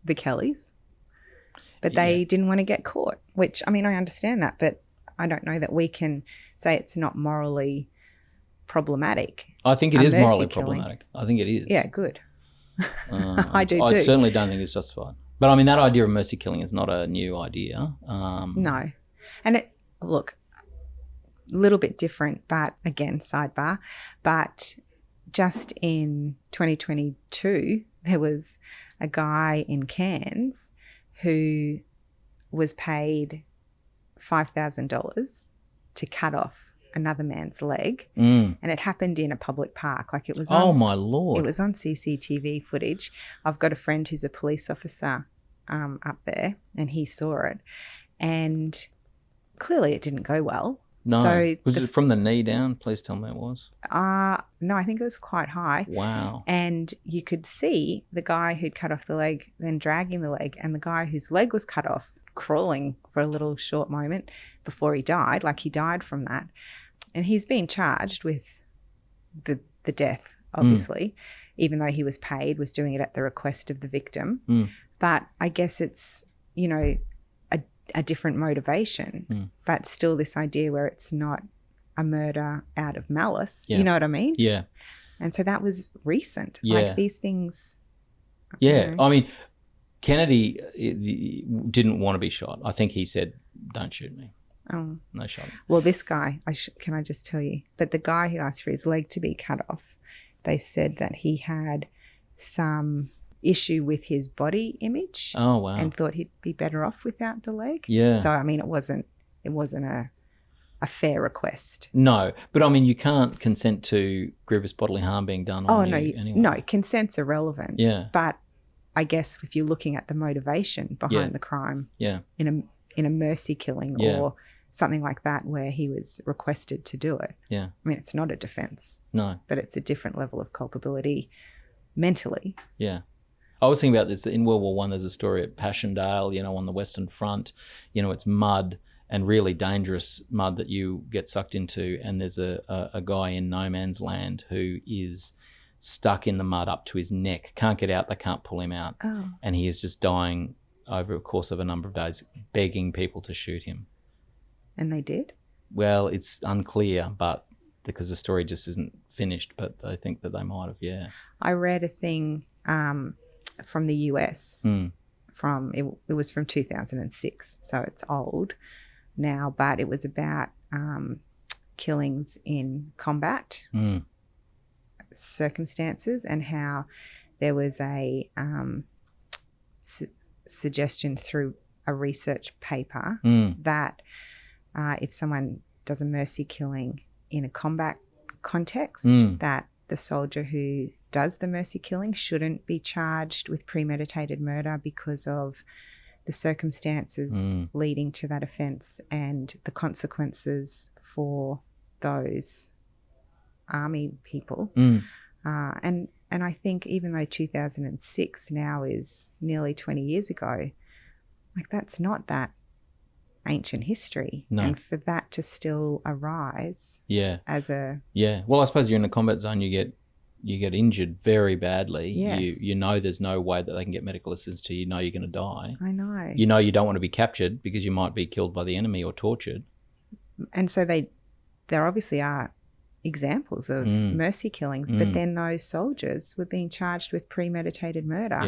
Speaker 1: the Kellys. But they didn't want to get caught, which, I mean, I understand that, but I don't know that we can say it's not morally problematic.
Speaker 2: I think it is morally problematic. I think it is.
Speaker 1: Yeah, good. I do too.
Speaker 2: I certainly don't think it's justified. But I mean, that idea of mercy killing is not a new idea.
Speaker 1: No. And a little bit different, but again, sidebar. But just in 2022, there was a guy in Cairns who was paid $5,000 to cut off another man's leg, and it happened in a public park. Like, it was on,
Speaker 2: oh my Lord,
Speaker 1: it was on CCTV footage. I've got a friend who's a police officer up there, and he saw it, and clearly it didn't go well.
Speaker 2: No.
Speaker 1: So
Speaker 2: was it from the knee down? Please tell me it was.
Speaker 1: No, I think it was quite high.
Speaker 2: Wow.
Speaker 1: And you could see the guy who'd cut off the leg then dragging the leg, and the guy whose leg was cut off crawling for a little short moment before he died. Like, he died from that. And he's been charged with the death, obviously, even though he was paid, was doing it at the request of the victim. But I guess it's, a different motivation, but still this idea where it's not a murder out of malice. You know what I mean?
Speaker 2: Yeah.
Speaker 1: And so that was recent.
Speaker 2: Yeah.
Speaker 1: Like, these things.
Speaker 2: Yeah. I mean, Kennedy didn't want to be shot. I think he said, "Don't shoot me."
Speaker 1: Oh.
Speaker 2: No shot.
Speaker 1: Well, this guy, can I just tell you, but the guy who asked for his leg to be cut off, they said that he had some issue with his body image.
Speaker 2: Oh, wow.
Speaker 1: And thought he'd be better off without the leg.
Speaker 2: Yeah.
Speaker 1: So, I mean, it wasn't a fair request.
Speaker 2: No, but I mean, you can't consent to grievous bodily harm being done on you anyway.
Speaker 1: No, consent's irrelevant.
Speaker 2: Yeah.
Speaker 1: But I guess if you're looking at the motivation behind the crime, in a mercy killing or something like that where he was requested to do it. Yeah. I mean, it's not a defence. No. But it's a different level of culpability mentally.
Speaker 2: Yeah. I was thinking about this in World War I. There's a story at Passchendaele, on the Western Front. It's mud and really dangerous mud that you get sucked into. And there's a guy in no man's land who is stuck in the mud up to his neck, can't get out, they can't pull him out. Oh. And he is just dying over a course of a number of days, begging people to shoot him. And they did? Well, it's unclear, but because the story just isn't finished, but I think that they might have, yeah. I read a thing from the US, it was from 2006, so it's old now, but it was about killings in combat circumstances, and how there was a suggestion through a research paper that if someone does a mercy killing in a combat context, that the soldier who does the mercy killing shouldn't be charged with premeditated murder because of the
Speaker 1: the circumstances leading to that offence and the consequences for those army people. And I think even though 2006 now is nearly 20 years ago, like that's not that ancient history.
Speaker 2: No.
Speaker 1: And for that to still arise as a...
Speaker 2: Yeah. Well, I suppose you're in a combat zone, you get injured very badly.
Speaker 1: Yes.
Speaker 2: You know there's no way that they can get medical assistance to you. You know you're going to die.
Speaker 1: I know.
Speaker 2: You know you don't want to be captured because you might be killed by the enemy or tortured.
Speaker 1: And so there obviously are examples of mercy killings, but then those soldiers were being charged with premeditated murder.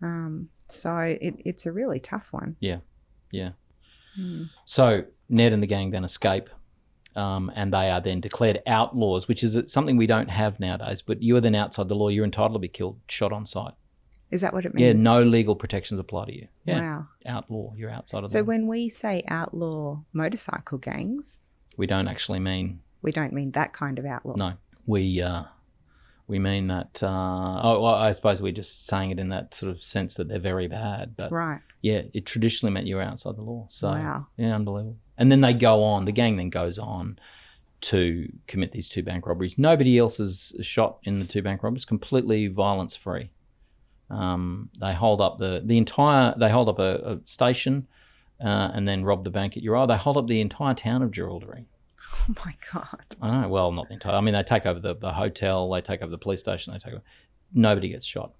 Speaker 2: Yeah.
Speaker 1: So it's a really tough one.
Speaker 2: Yeah. Yeah. So Ned and the gang then escape, and they are then declared outlaws, which is something we don't have nowadays. But you are then outside the law. You're entitled to be killed, shot on sight.
Speaker 1: Is that what it means?
Speaker 2: Yeah, no legal protections apply to you. Yeah.
Speaker 1: Wow.
Speaker 2: Outlaw. You're outside of the
Speaker 1: So
Speaker 2: law.
Speaker 1: when we say outlaw motorcycle gangs,
Speaker 2: We don't actually mean...
Speaker 1: we don't mean that kind of outlaw.
Speaker 2: No. We mean that... I suppose we're just saying it in that sort of sense that they're very bad. But
Speaker 1: Right.
Speaker 2: yeah, it traditionally meant you were outside the law. So
Speaker 1: Wow.
Speaker 2: yeah, unbelievable. And then they go on. The gang then goes on to commit these 2 bank robberies. Nobody else is shot in the 2 bank robberies. Completely violence free. They hold up they hold up a station and then rob the bank at Uriah. They hold up the entire town of Jerilderie.
Speaker 1: Oh my God.
Speaker 2: I know. Well, not the entire. I mean, they take over the hotel. They take over the police station. Nobody gets shot.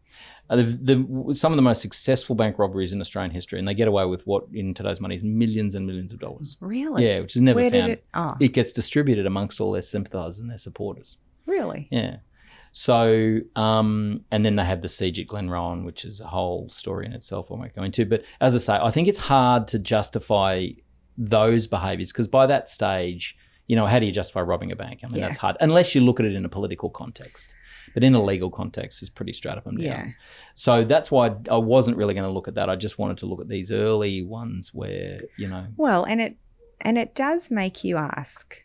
Speaker 2: Some of the most successful bank robberies in Australian history, and they get away with what in today's money is millions and millions of dollars.
Speaker 1: Really?
Speaker 2: Yeah, which is never
Speaker 1: Where
Speaker 2: found.
Speaker 1: did it? Oh,
Speaker 2: It gets distributed amongst all their sympathisers and their supporters.
Speaker 1: really?
Speaker 2: Yeah. So, and then they have the siege at Glenrowan, which is a whole story in itself I won't go into. But as I say, I think it's hard to justify those behaviours because by that stage, how do you justify robbing a bank? I mean, that's hard, unless you look at it in a political context. But in a legal context, it's pretty straight up and down.
Speaker 1: Yeah.
Speaker 2: So that's why I wasn't really going to look at that. I just wanted to look at these early ones where,
Speaker 1: Well, and it does make you ask,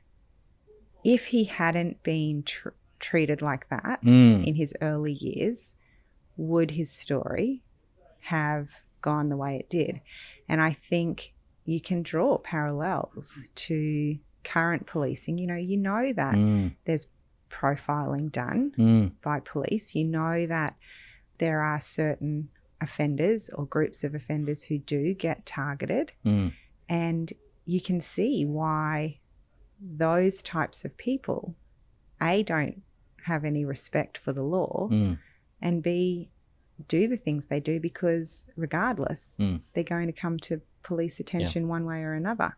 Speaker 1: if he hadn't been treated like that in his early years, would his story have gone the way it did? And I think you can draw parallels to current policing. You know that there's profiling done by police. You know that there are certain offenders or groups of offenders who do get targeted, and you can see why those types of people, A, don't have any respect for the law, and B, do the things they do because regardless, they're going to come to police attention one way or another.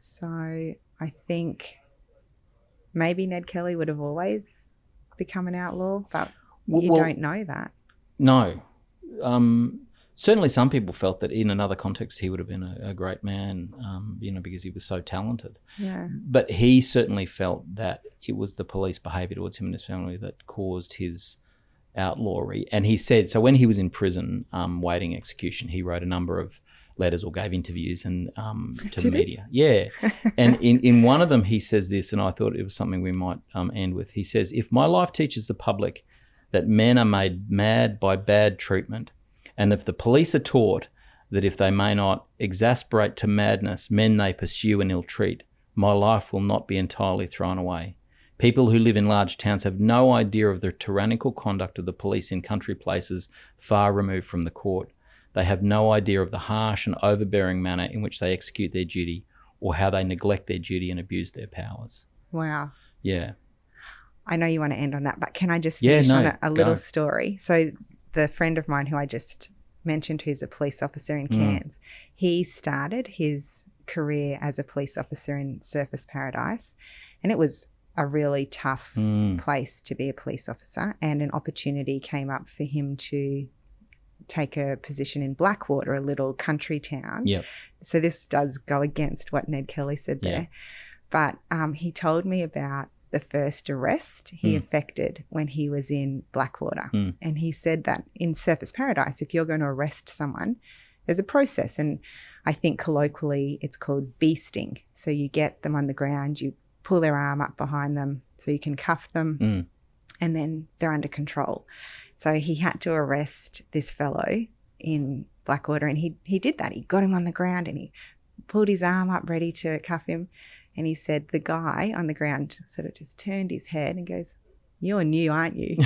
Speaker 1: So I think maybe Ned Kelly would have always become an outlaw, but you don't know that.
Speaker 2: No. Certainly some people felt that in another context he would have been a great man, because he was so talented.
Speaker 1: Yeah.
Speaker 2: But he certainly felt that it was the police behaviour towards him and his family that caused his outlawry. And he said, so when he was in prison waiting execution, he wrote a number of letters or gave interviews and to the media. Yeah. And in one of them he says this, and I thought it was something we might end with. He says, if my life teaches the public that men are made mad by bad treatment, and if the police are taught that if they may not exasperate to madness men they pursue and ill-treat, my life will not be entirely thrown away. People who live in large towns have no idea of the tyrannical conduct of the police in country places far removed from the court. They have no idea of the harsh and overbearing manner in which they execute their duty or how they neglect their duty and abuse their powers.
Speaker 1: Wow.
Speaker 2: Yeah.
Speaker 1: I know you want to end on that, but can I just finish on a little
Speaker 2: go.
Speaker 1: story? So the friend of mine who I just mentioned, who's a police officer in Cairns, he started his career as a police officer in Surfers Paradise, and it was a really tough place to be a police officer, and an opportunity came up for him to take a position in Blackwater, a little country town.
Speaker 2: Yep.
Speaker 1: So this does go against what Ned Kelly said there. But he told me about the first arrest he effected when he was in Blackwater. And he said that in Surfers Paradise, if you're going to arrest someone, there's a process. And I think colloquially it's called beasting. So you get them on the ground, you pull their arm up behind them so you can cuff them, and then they're under control. So he had to arrest this fellow in Blackwater, and he did that. He got him on the ground and he pulled his arm up ready to cuff him. And he said the guy on the ground sort of just turned his head and goes, "You're new, aren't you?"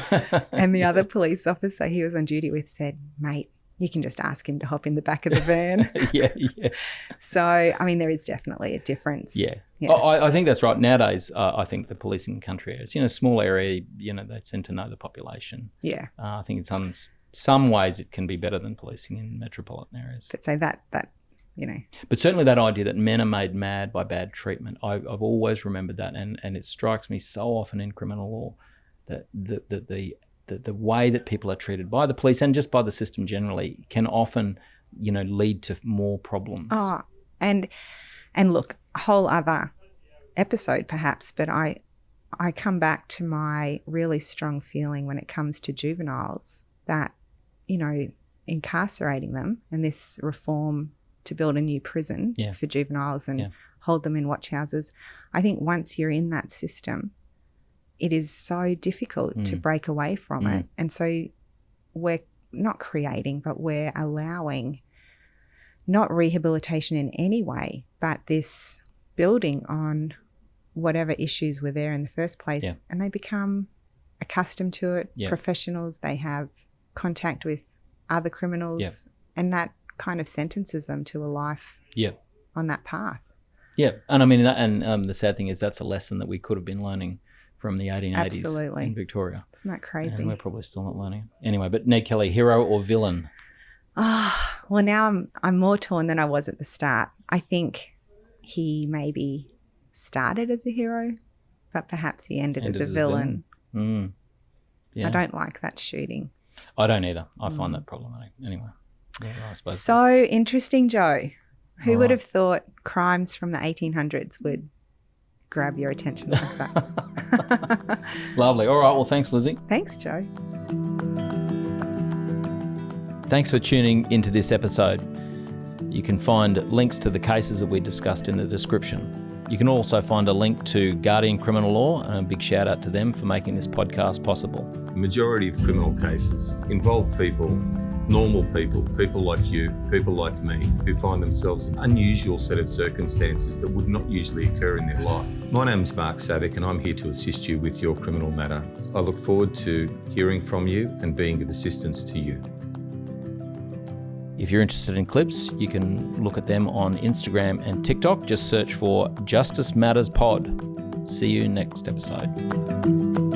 Speaker 1: And the other police officer he was on duty with said, "Mate, you can just ask him to hop in the back of the van."
Speaker 2: Yes.
Speaker 1: So, I mean, there is definitely a difference.
Speaker 2: Yeah. I think that's right. Nowadays, I think the policing in country areas, small area, they tend to know the population.
Speaker 1: Yeah.
Speaker 2: I think in some ways it can be better than policing in metropolitan areas.
Speaker 1: But say that.
Speaker 2: But certainly that idea that men are made mad by bad treatment, I've always remembered that, and it strikes me so often in criminal law that the way that people are treated by the police and just by the system generally can often, lead to more problems.
Speaker 1: Oh, and look, a whole other episode perhaps, but I come back to my really strong feeling when it comes to juveniles that, incarcerating them and this reform to build a new prison for juveniles and hold them in watch houses. I think once you're in that system, it is so difficult to break away from it. And so we're not creating, but we're allowing not rehabilitation in any way, but this building on whatever issues were there in the first place. Yeah. And they become accustomed to it. Yeah. Professionals, they have contact with other criminals, and that kind of sentences them to a life on that path. Yeah.
Speaker 2: And I mean, the sad thing is that's a lesson that we could have been learning from the 1880s in Victoria.
Speaker 1: Isn't that crazy?
Speaker 2: And we're probably still not learning. Anyway, but Ned Kelly, hero or villain?
Speaker 1: Well, now I'm more torn than I was at the start. I think he maybe started as a hero, but perhaps he ended as a villain. Yeah. I don't like that shooting.
Speaker 2: I don't either. I find that problematic. Anyway. Yeah, I suppose
Speaker 1: so interesting, Joe. Who would have thought crimes from the 1800s would grab your attention like that?
Speaker 2: Lovely. All right. Well, thanks, Lizzie.
Speaker 1: Thanks, Joe.
Speaker 2: Thanks for tuning into this episode. You can find links to the cases that we discussed in the description. You can also find a link to Guardian Criminal Law, and a big shout out to them for making this podcast possible.
Speaker 3: The majority of criminal cases involve people, normal people like you, people like me, who find themselves in an unusual set of circumstances that would not usually occur in their life. My name is Mark Savick, and I'm here to assist you with your criminal matter. I look forward to hearing from you and being of assistance to you.
Speaker 2: If you're interested in clips, you can look at them on Instagram and TikTok. Just search for Justice Matters Pod. See you next episode.